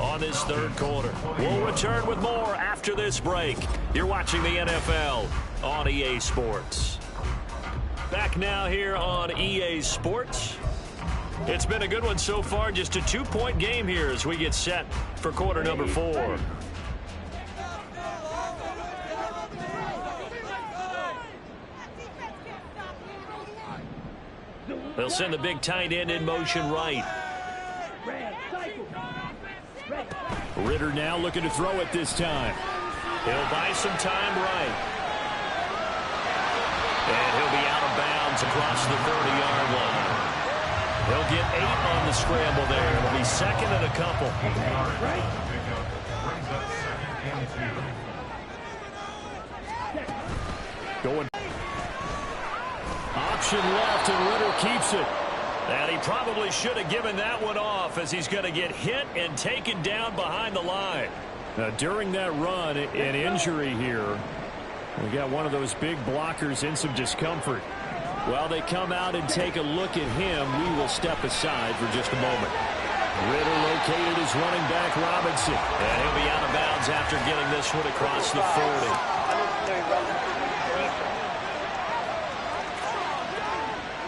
on this 3rd quarter. We'll return with more after this break. You're watching the NFL on EA Sports. Back now here on EA Sports. It's been a good one so far. Just a 2-point game here as we get set for quarter number 4. They'll send the big tight end in motion right. Ritter now looking to throw it this time. He'll buy some time right. And he'll be out of bounds across the 30-yard line. He'll get 8 on the scramble there. It'll be 2nd and a couple. Going. Option left, and Ritter keeps it. And he probably should have given that one off as he's going to get hit and taken down behind the line. Now, during that run, an injury here. We got one of those big blockers in some discomfort. While they come out and take a look at him, we will step aside for just a moment. Ritter located his running back, Robinson. And he'll be out of bounds after getting this one across the 40.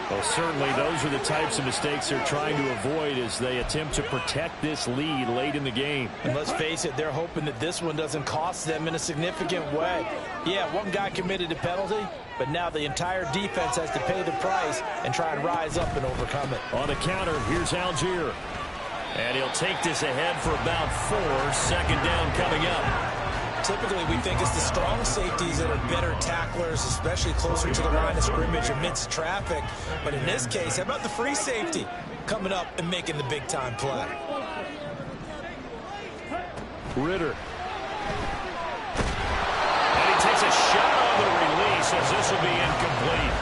Well, certainly those are the types of mistakes they're trying to avoid as they attempt to protect this lead late in the game. And let's face it, they're hoping that this one doesn't cost them in a significant way. Yeah, one guy committed a penalty, but now the entire defense has to pay the price and try and rise up and overcome it. On the counter, here's Algier. And he'll take this ahead for about 4. 2nd down coming up. Typically, we think it's the strong safeties that are better tacklers, especially closer to the line of scrimmage amidst traffic. But in this case, how about the free safety coming up and making the big-time play? Ritter. And he takes a shot on the release as this will be incomplete.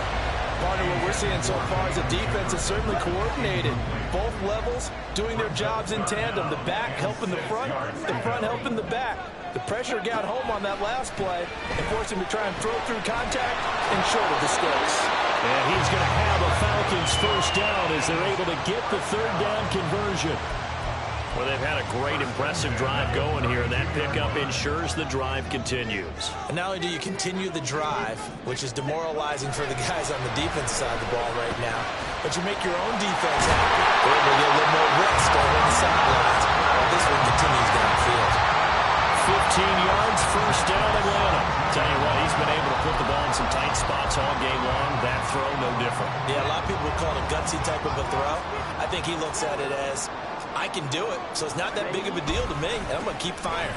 Partner, what we're seeing so far is the defense is certainly coordinated. Both levels doing their jobs in tandem. The back helping the front helping the back. The pressure got home on that last play and forced him to try and throw through contact and short of the sticks. And he's going to have a Falcons first down as they're able to get the 3rd down conversion. Well, they've had a great, impressive drive going here, and that pickup ensures the drive continues. And not only do you continue the drive, which is demoralizing for the guys on the defense side of the ball right now, but you make your own defense happy. They're able to get a little more rest over on the sidelines. this one continues downfield. 15 yards, first down, Atlanta. Tell you what, he's been able to put the ball in some tight spots all game long. That throw, no different. Yeah, a lot of people would call it a gutsy type of a throw. I think he looks at it as, I can do it, so it's not that big of a deal to me, and I'm going to keep firing.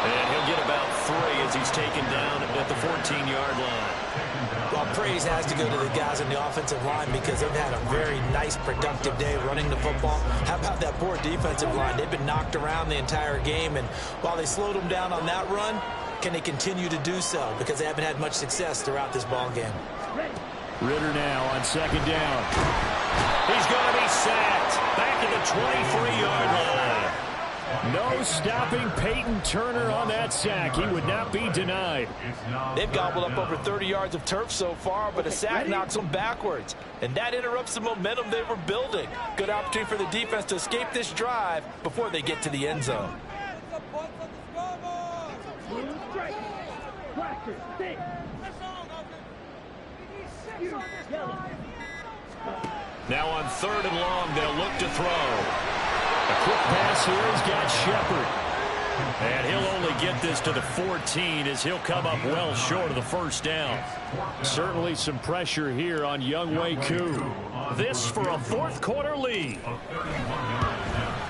And he'll get about 3 as he's taken down at the 14-yard line. Well, praise has to go to the guys on the offensive line because they've had a very nice, productive day running the football. How about that poor defensive line? They've been knocked around the entire game, and while they slowed them down on that run, can they continue to do so? Because they haven't had much success throughout this ball game. Ritter now on second down. He's going to be sacked. Back at the 23-yard line. No stopping Peyton Turner on that sack. He would not be denied. They've gobbled up over 30 yards of turf so far, but a sack knocks them backwards. And that interrupts the momentum they were building. Good opportunity for the defense to escape this drive before they get to the end zone. Now on 3rd and long, they'll look to throw. A quick pass here has got Shepard. And he'll only get this to the 14 as he'll come up well short of the first down. Certainly some pressure here on Younghoe Koo. This for a 4th quarter lead.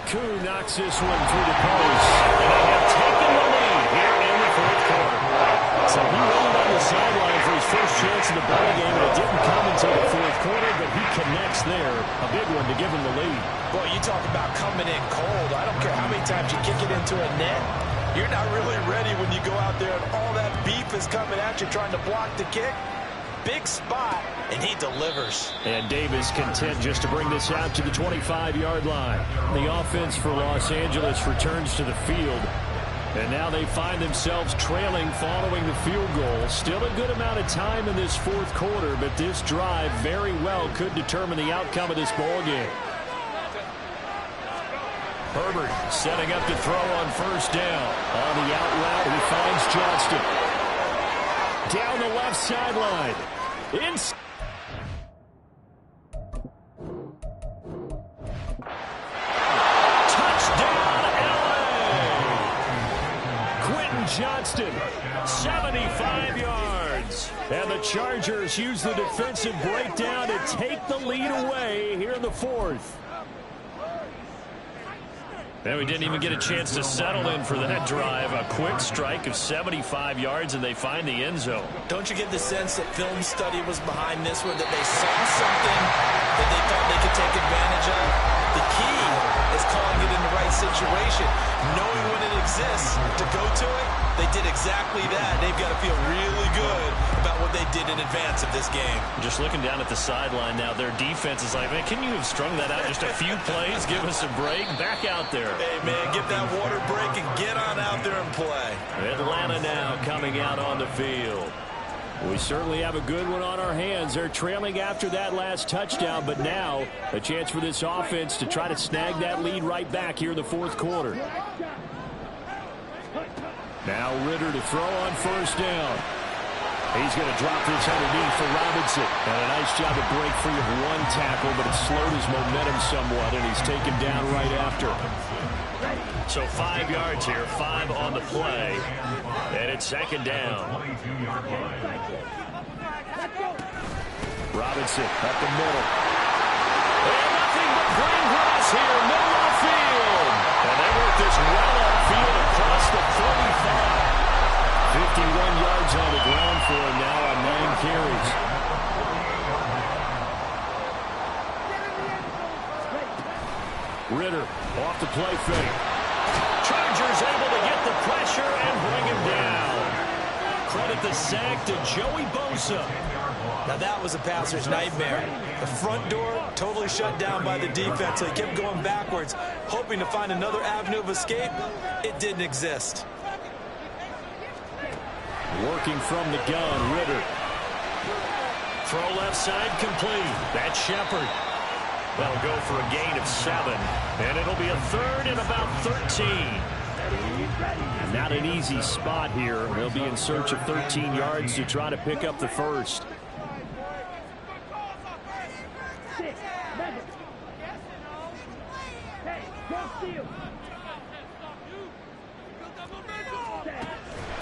Koo knocks this one through the post. And they have taken the lead here in the 4th quarter. So he waited on the sideline for his first chance in the ball game, and it didn't come until the 4th quarter, but he connects there. A big one to give him the lead. Boy, you talk about coming in cold. I don't care how many times you kick it into a net. You're not really ready when you go out there and all that beef is coming at you trying to block the kick. Big spot, and he delivers. And Davis content just to bring this out to the 25-yard line. The offense for Los Angeles returns to the field. And now they find themselves trailing following the field goal. Still a good amount of time in this 4th quarter, but this drive very well could determine the outcome of this ball game. Herbert setting up to throw on first down. On the out route, he finds Johnston. Down the left sideline. Johnston, 75 yards. And the Chargers use the defensive breakdown to take the lead away here in the 4th. And we didn't even get a chance to settle in for that drive. A quick strike of 75 yards, and they find the end zone. Don't you get the sense that film study was behind this one, that they saw something that they thought they could take advantage of? The key is calling it in the right situation, knowing when it exists to go to it. They did exactly that. They've got to feel really good about what they did in advance of this game. Just looking down at the sideline now, their defense is like, man, can you have strung that out just a few plays? Give us a break. Back out there. Hey, man, give that water break and get on out there and play. Atlanta now coming out on the field. We certainly have a good one on our hands. They're trailing after that last touchdown, but now a chance for this offense to try to snag that lead right back here in the 4th quarter. Now Ritter to throw on first down. He's going to drop this underneath for Robinson. And a nice job to break free of one tackle, but it slowed his momentum somewhat, and he's taken down right after. So 5 yards here, 5 on the play, and it's second down. Robinson up the middle. And nothing but green grass here, middle of the field. And they work this well upfield across the 45. 51 yards on the ground for him now on 9 carries. Ritter off the play fake. Chargers able to get the pressure and bring him down. Credit the sack to Joey Bosa. Now that was a passer's nightmare. The front door totally shut down by the defense, so he kept going backwards, hoping to find another avenue of escape. It didn't exist. Working from the gun, Ritter. Throw left side complete. That's Shepard. That'll go for a gain of 7. And it'll be a 3rd and about 13. Not an easy spot here. They'll be in search of 13 yards to try to pick up the first.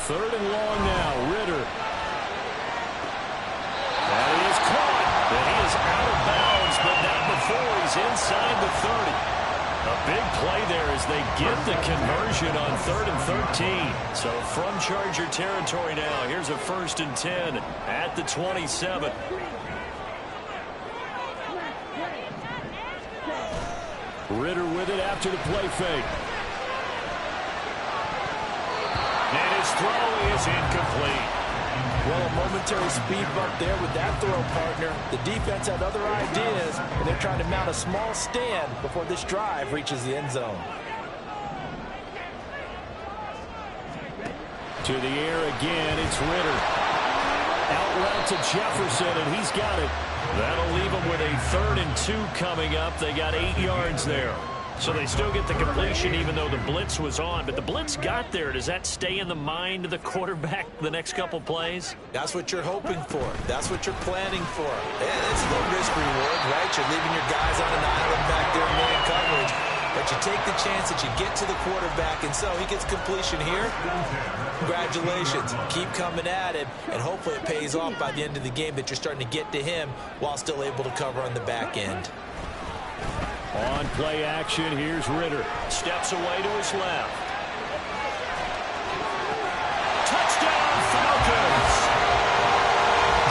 Third and long now, Ritter. And he is caught. And he is out of bounds, but not before he's inside the 30. A big play there as they get the conversion on 3rd and 13. So from Charger territory now, here's a 1st and 10 at the 27. Ritter with it after the play fake. And his throw is incomplete. Well, a momentary speed bump there with that throw, partner. The defense had other ideas, and they're trying to mount a small stand before this drive reaches the end zone. To the air again, it's Ritter. Out route to Jefferson, and he's got it. That'll leave them with a 3rd and 2 coming up. They got 8 yards there. So they still get the completion even though the blitz was on. But the blitz got there. Does that stay in the mind of the quarterback the next couple plays? That's what you're hoping for. That's what you're planning for. Yeah, it's the risk reward, right? You're leaving your guys on an island back there in man coverage. But you take the chance that you get to the quarterback, and so he gets completion here. Congratulations. Keep coming at him, and hopefully it pays off by the end of the game that you're starting to get to him while still able to cover on the back end. On play action, here's Ritter. Steps away to his left. Touchdown, Falcons!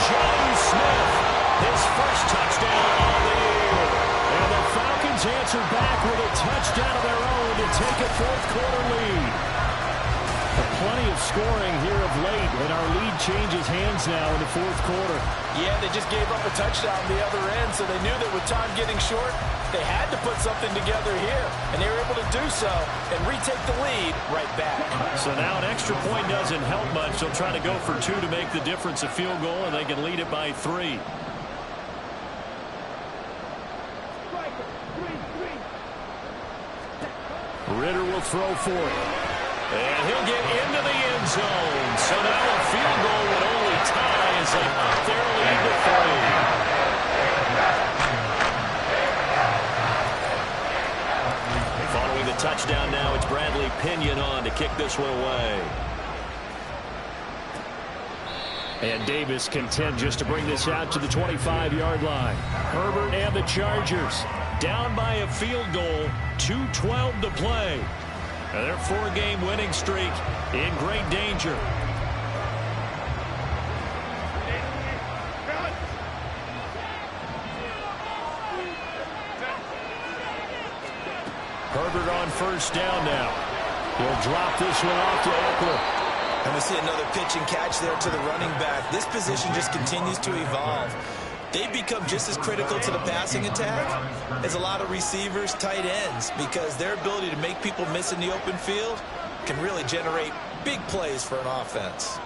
Johnny Smith, his first touchdown of the year. And the Falcons answer back with a touchdown of their own to take a 4th quarter lead. Plenty of scoring here of late, and our lead changes hands now in the 4th quarter. Yeah, they just gave up a touchdown on the other end, so they knew that with time getting short, they had to put something together here, and they were able to do so and retake the lead right back. So now an extra point doesn't help much. They'll try to go for 2 to make the difference a field goal, and they can lead it by 3. Ritter will throw for it. And he'll get into the end zone. So now a field goal would only tie as they up their lead to 3. Following the touchdown now, it's Bradley Pinion on to kick this one away. And Davis content just to bring this out to the 25-yard line. Herbert and the Chargers down by a field goal, 2:12 to play. And their 4-game winning streak in great danger. Herbert on 1st down now. He'll drop this one off to Eckler. And we see another pitch and catch there to the running back. This position just continues to evolve. They've become just as critical to the passing attack as a lot of receivers, tight ends, because their ability to make people miss in the open field can really generate big plays for an offense.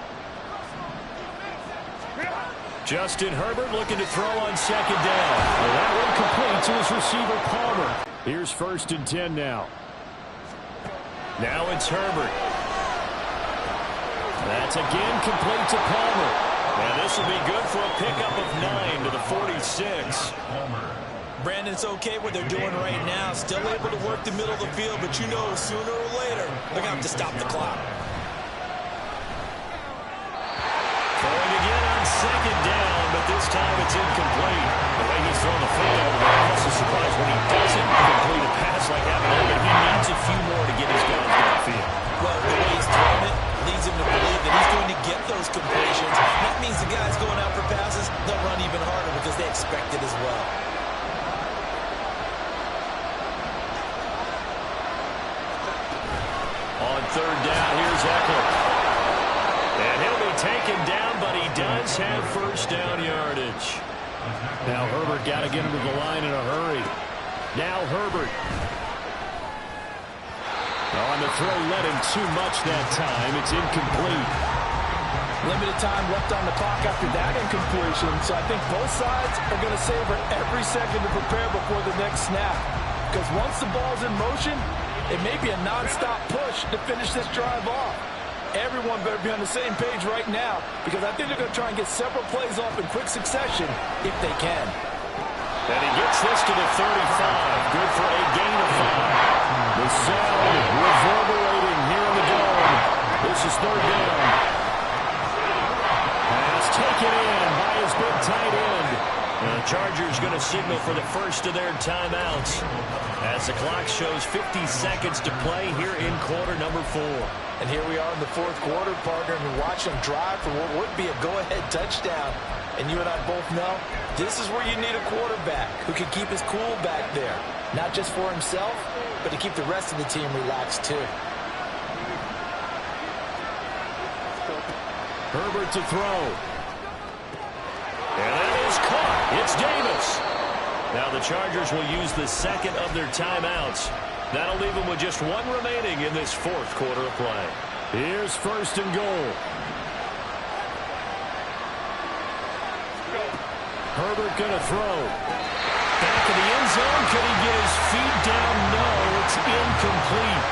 Justin Herbert looking to throw on 2nd down. Well, that one complete to his receiver, Palmer. Here's 1st and 10 now. Now it's Herbert. That's again complete to Palmer. And this will be good for a pickup of 9 to the 46. Brandon, it's okay what they're doing right now. Still able to work the middle of the field, but you know sooner or later they're going to have to stop the clock. Throwing again on 2nd down, but this time it's incomplete. The way he's thrown the football, I'm also surprised when he doesn't complete a pass like that, but he needs a few more to get his guys downfield. Well, the way he's thrown it leads him to believe that he's going to get those completions. That means the guys going out for passes, they'll run even harder because they expect it as well. On 3rd down, here's Eckler. And he'll be taken down, but he does have 1st down yardage. Now Herbert got to get him to the line in a hurry. Now Herbert. On the throw, led him too much that time. It's incomplete. Limited time left on the clock after that incompletion, so I think both sides are going to savor every second to prepare before the next snap. Because once the ball's in motion, it may be a non-stop push to finish this drive off. Everyone better be on the same page right now, because I think they're going to try and get several plays off in quick succession if they can. And he gets this to the 35. Good for a gain of 5. The The sound reverberating here in the dome. This is third down. Pass taken in by his big tight end. The Chargers going to signal for the first of their timeouts as the clock shows 50 seconds to play here in quarter number 4. And here we are in the fourth quarter, partner, and watch them drive for what would be a go-ahead touchdown. And you and I both know this is where you need a quarterback who can keep his cool back there. Not just for himself, but to keep the rest of the team relaxed too. Herbert to throw. And that is caught. It's Davis. Now the Chargers will use the second of their timeouts. That'll leave them with just one remaining in this fourth quarter of play. Here's first and goal. Herbert going to throw. Back in the end zone. Can he get his feet down? No, it's incomplete.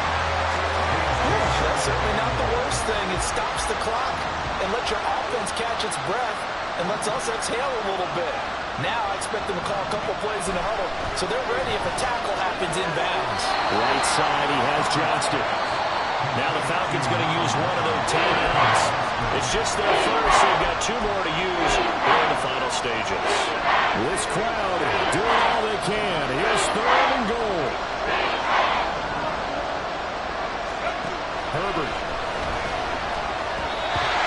That's certainly not the worst thing. It stops the clock and lets your offense catch its breath and lets us exhale a little bit. Now I expect them to call a couple plays in the huddle so they're ready if a tackle happens inbounds. Right side, he has Johnston. Now the Falcons going to use one of their timeouts. It's just their first. They've got 2 more to use here in the final stages. This crowd doing all they can. Here's third and goal. Herbert.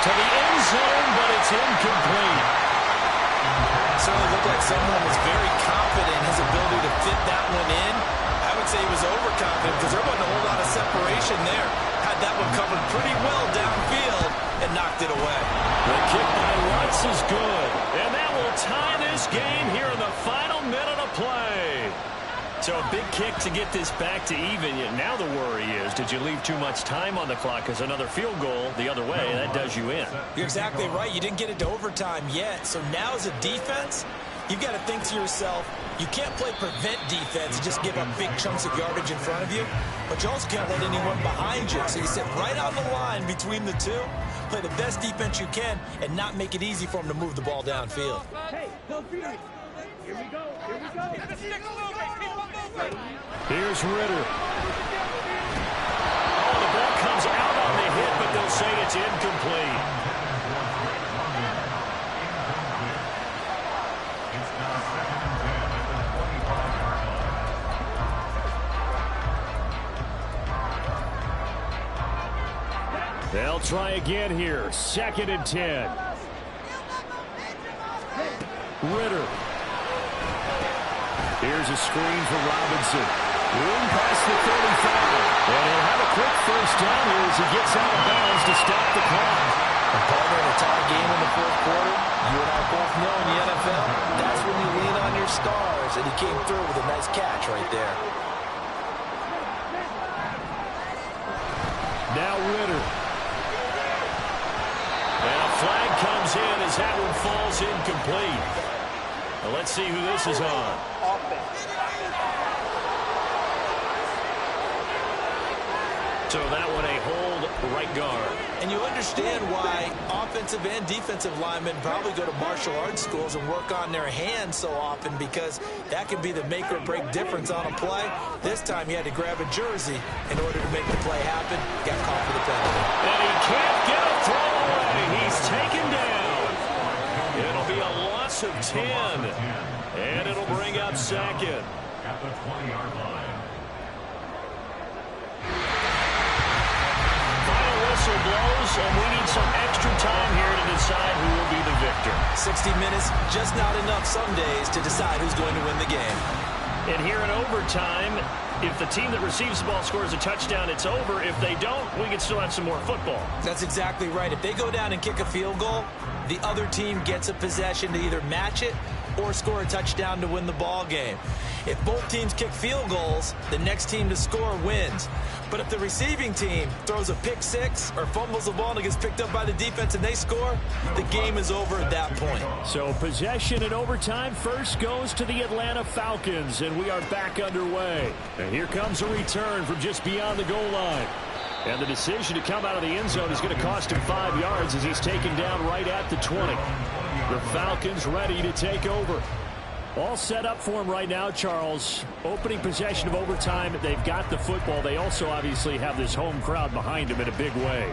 To the end zone, but it's incomplete. Certainly looked like someone was very confident in his ability to fit that one in. I would say he was overconfident because there wasn't a whole lot of separation there. Had that one covered pretty well downfield and knocked it away. The kick by Lutz is good. And that will tie this game here in the final minute of play. So a big kick to get this back to even. Now the worry is, did you leave too much time on the clock? Because another field goal the other way, that does you in. You're exactly right. You didn't get it to overtime yet. So now as a defense, you've got to think to yourself, you can't play prevent defense and just give up big chunks of yardage in front of you. But you also can't let anyone behind you. So you sit right on the line between the two, play the best defense you can, and not make it easy for them to move the ball downfield. Hey, no fear. Here we go. Here we go. Here's Ritter. Oh, the ball comes out on the hit, but they'll say it's incomplete. It's now 2nd and 10 at the 25-yard line. They'll try again here. 2nd and 10. Ritter. Here's a screen for Robinson. Room past the 35. And he'll have a quick first down here as he gets out of bounds to stop the clock. A partner in a tie game in the fourth quarter, you and I both know in the NFL, that's when you lean on your stars. And he came through with a nice catch right there. Now Ritter. And a flag comes in as that one falls incomplete. Well, let's see who this is on. So that one a hold right guard. And you understand why offensive and defensive linemen probably go to martial arts schools and work on their hands so often, because that can be the make or break difference on a play. This time he had to grab a jersey in order to make the play happen. Got caught for the penalty. And he can't get a throw away. He's taken down. It'll be a loss of 10. And it'll bring up second. At the 20-yard line. Whistle blows, and we need some extra time here to decide who will be the victor. 60 minutes, just not enough some days to decide who's going to win the game. And here in overtime, if the team that receives the ball scores a touchdown, it's over. If they don't, we can still have some more football. That's exactly right. If they go down and kick a field goal, the other team gets a possession to either match it or score a touchdown to win the ball game. If both teams kick field goals, the next team to score wins. But if the receiving team throws a pick six or fumbles the ball and it gets picked up by the defense and they score, the game is over at that point. So possession in overtime first goes to the Atlanta Falcons, and we are back underway. And here comes a return from just beyond the goal line. And the decision to come out of the end zone is going to cost him 5 yards as he's taken down right at the 20. The Falcons ready to take over. All set up for him right now, Charles. Opening possession of overtime. They've got the football. They also obviously have this home crowd behind them in a big way.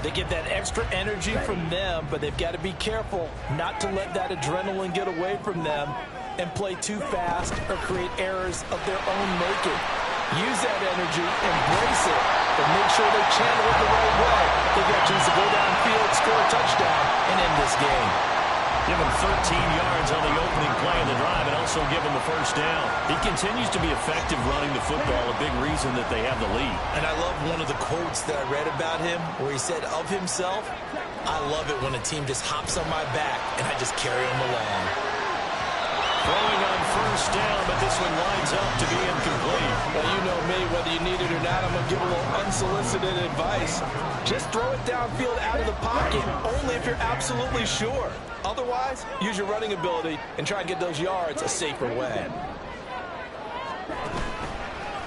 They get that extra energy from them, but they've got to be careful not to let that adrenaline get away from them and play too fast or create errors of their own making. Use that energy, embrace it, but make sure they channel it the right way. They've got a chance to go downfield, score a touchdown, and end this game. Give him 13 yards on the opening play of the drive and also give him a first down. He continues to be effective running the football, a big reason that they have the lead. And I love one of the quotes that I read about him where he said of himself, "I love it when a team just hops on my back and I just carry them along." Throwing on first down, but this one lines up to be incomplete. Well, you know me, whether you need it or not, I'm going to give a little unsolicited advice. Just throw it downfield out of the pocket, only if you're absolutely sure. Otherwise, use your running ability and try and get those yards a safer way.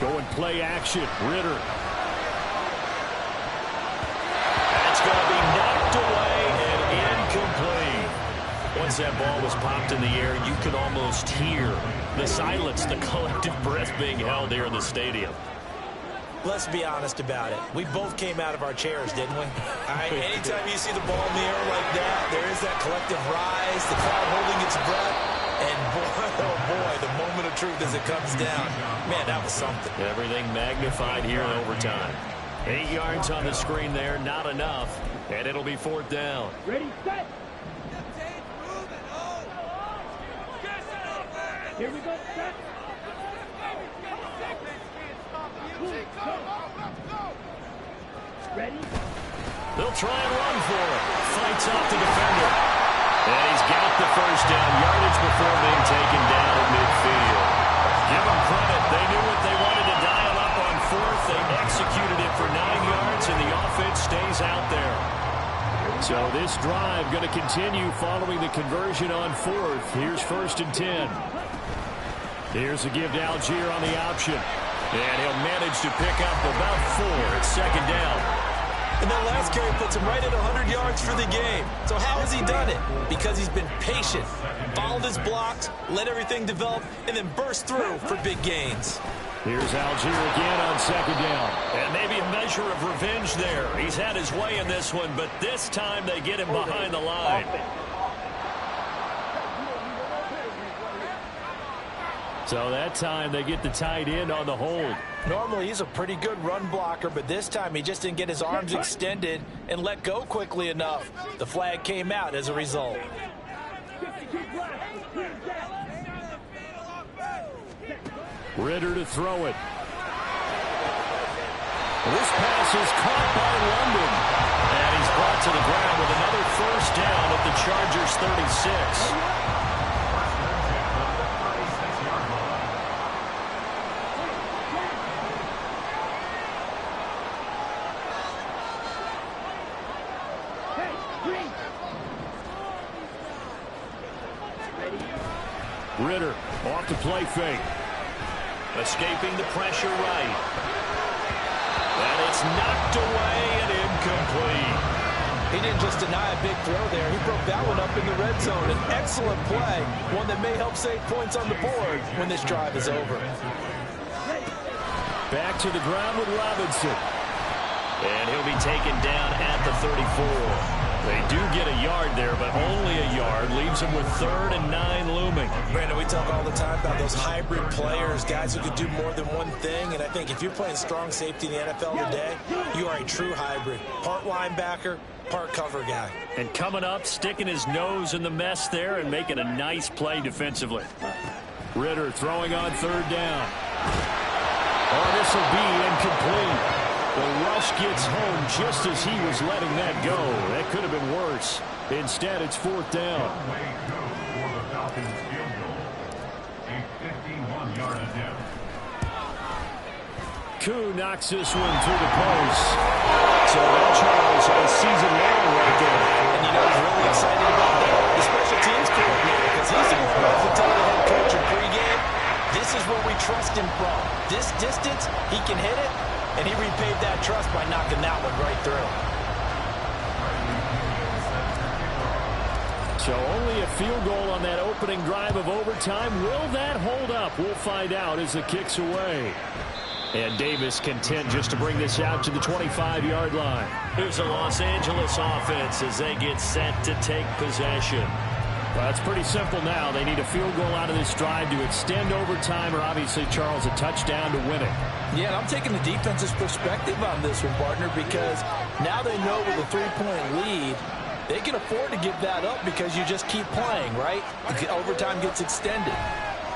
Going play action, Ritter. That's going to be knocked away and incomplete. Once that ball was popped in the air, you could almost hear the silence, the collective breath being held here in the stadium. Let's be honest about it. We both came out of our chairs, didn't we? All right, anytime you see the ball in the air like that, there is that collective rise, the crowd holding its breath, and boy, oh boy, the moment of truth as it comes down. Man, that was something. Everything magnified here in overtime. 8 yards on the screen there, not enough, and it'll be fourth down. Ready, set. Here we go, set. Ready? They'll try and run for it. Fights off the defender. And he's got the first down. Yardage before being taken down at midfield. Give them credit. They knew what they wanted to dial up on fourth. They executed it for 9 yards, and the offense stays out there. So this drive going to continue following the conversion on fourth. Here's 1st and 10. Here's a give to Algier on the option. And he'll manage to pick up about 4 at 2nd down. And that last carry puts him right at 100 yards for the game. So how has he done it? Because he's been patient, followed his blocks, let everything develop, and then burst through for big gains. Here's Algier again on 2nd down. And maybe a measure of revenge there. He's had his way in this one, but this time they get him behind the line. So that time they get the tight end on the hold. Normally he's a pretty good run blocker, but this time he just didn't get his arms extended and let go quickly enough. The flag came out as a result. Ritter to throw it. This pass is caught by London. And he's brought to the ground with another first down at the Chargers' 36. Ritter off the play fake. Escaping the pressure right. And it's knocked away and incomplete. He didn't just deny a big throw there. He broke that one up in the red zone. An excellent play. One that may help save points on the board when this drive is over. Back to the ground with Robinson. And he'll be taken down at the 34. They do get a yard there, but only a yard. Leaves them with 3rd and 9 looming. Brandon, we talk all the time about those hybrid players, guys who could do more than one thing. And I think if you're playing strong safety in the NFL today, you are a true hybrid. Part linebacker, part cover guy. And coming up, sticking his nose in the mess there and making a nice play defensively. Ritter throwing on 3rd down. Oh, this will be incomplete. The rush gets home just as he was letting that go. That could have been worse. Instead, it's 4th down. Way two for the Falcons field goal. A 51-yard attempt. Koo knocks this one through the post. So that Charles a season long right there. And you know he's really excited about that. The special teams coordinator, because he's the one who has to tell the head coach in pregame, this is where we trust him from. This distance, he can hit it. And he repaid that trust by knocking that one right through. So only a field goal on that opening drive of overtime. Will that hold up? We'll find out as the kick's away. And Davis content just to bring this out to the 25-yard line. Here's the Los Angeles offense as they get set to take possession. Well, it's pretty simple now. They need a field goal out of this drive to extend overtime, or obviously, Charles, a touchdown to win it. Yeah, and I'm taking the defense's perspective on this one, partner, because now they know with a 3-point lead, they can afford to give that up because you just keep playing, right? Overtime gets extended.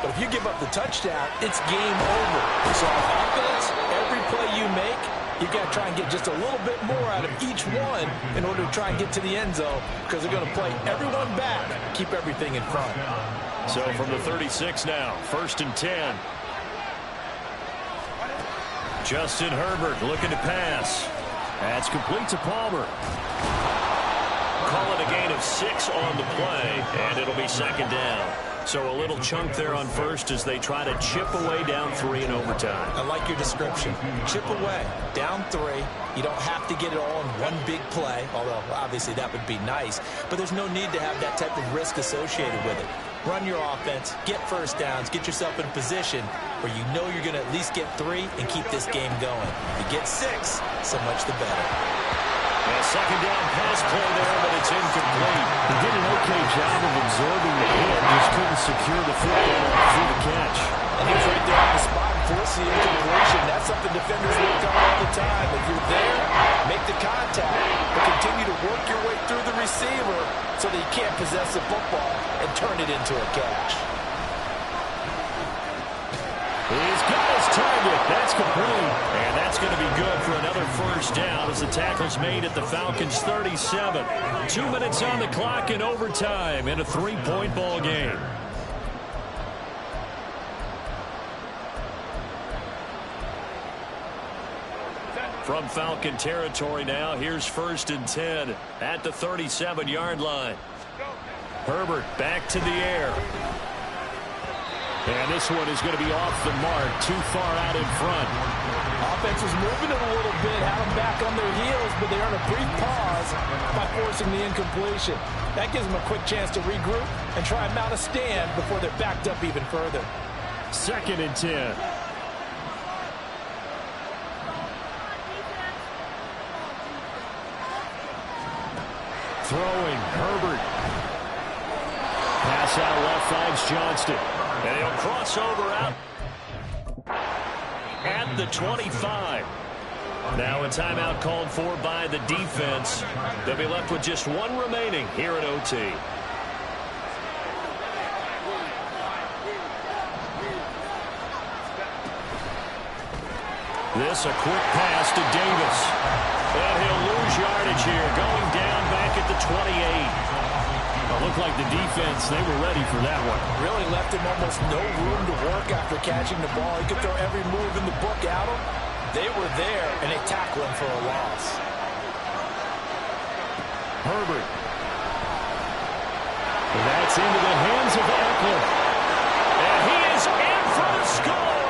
But if you give up the touchdown, it's game over. So on offense, every play you make, you've got to try and get just a little bit more out of each one in order to try and get to the end zone, because they're going to play everyone back, keep everything in front. So from the 36 now, 1st and 10. Justin Herbert looking to pass. That's complete to Palmer. Call it a gain of 6 on the play, and it'll be 2nd down. So a little chunk there on 1st as they try to chip away down 3 in overtime. I like your description. Chip away, down 3. You don't have to get it all in one big play, although obviously that would be nice. But there's no need to have that type of risk associated with it. Run your offense, get first downs, get yourself in a position where you know you're going to at least get 3 and keep this game going. If you get 6, so much the better. A 2nd down pass play there, but it's incomplete. He did an okay job of absorbing the hit, just couldn't secure the football through the catch. And he was right there on the spot and forced the incompletion. That's something defenders work on all the time. If you're there, make the contact, but continue to work your way through the receiver so that you can't possess the football and turn it into a catch. He's got his target. That's complete. And that's going to be good for another 1st down as the tackle's made at the Falcons' 37. 2 minutes on the clock in overtime in a 3-point ball game. From Falcon territory now, here's 1st and 10 at the 37-yard line. Herbert back to the air. And this one is going to be off the mark, too far out in front. Offense was moving it a little bit, had them back on their heels, but they earned a brief pause by forcing the incompletion. That gives them a quick chance to regroup and try and mount a stand before they're backed up even further. 2nd and 10. Throwing, Herbert. Pass out left finds Johnston. And he'll cross over out at the 25. Now a timeout called for by the defense. They'll be left with just 1 remaining here at OT. This a quick pass to Davis. And he'll lose yardage here, going down back at the 28. It looked like the defense, they were ready for that one. Really left him almost no room to work after catching the ball. He could throw every move in the book at him. They were there, and they tackled him for a loss. Herbert. And that's into the hands of Eckler. And he is in for the score.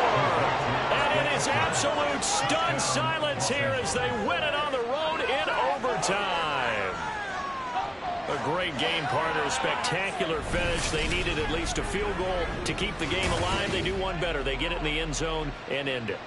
And it is absolute stunned silence here as they win it on the road in overtime. A great game, partner. A spectacular finish. They needed at least a field goal to keep the game alive. They do one better. They get it in the end zone and end it.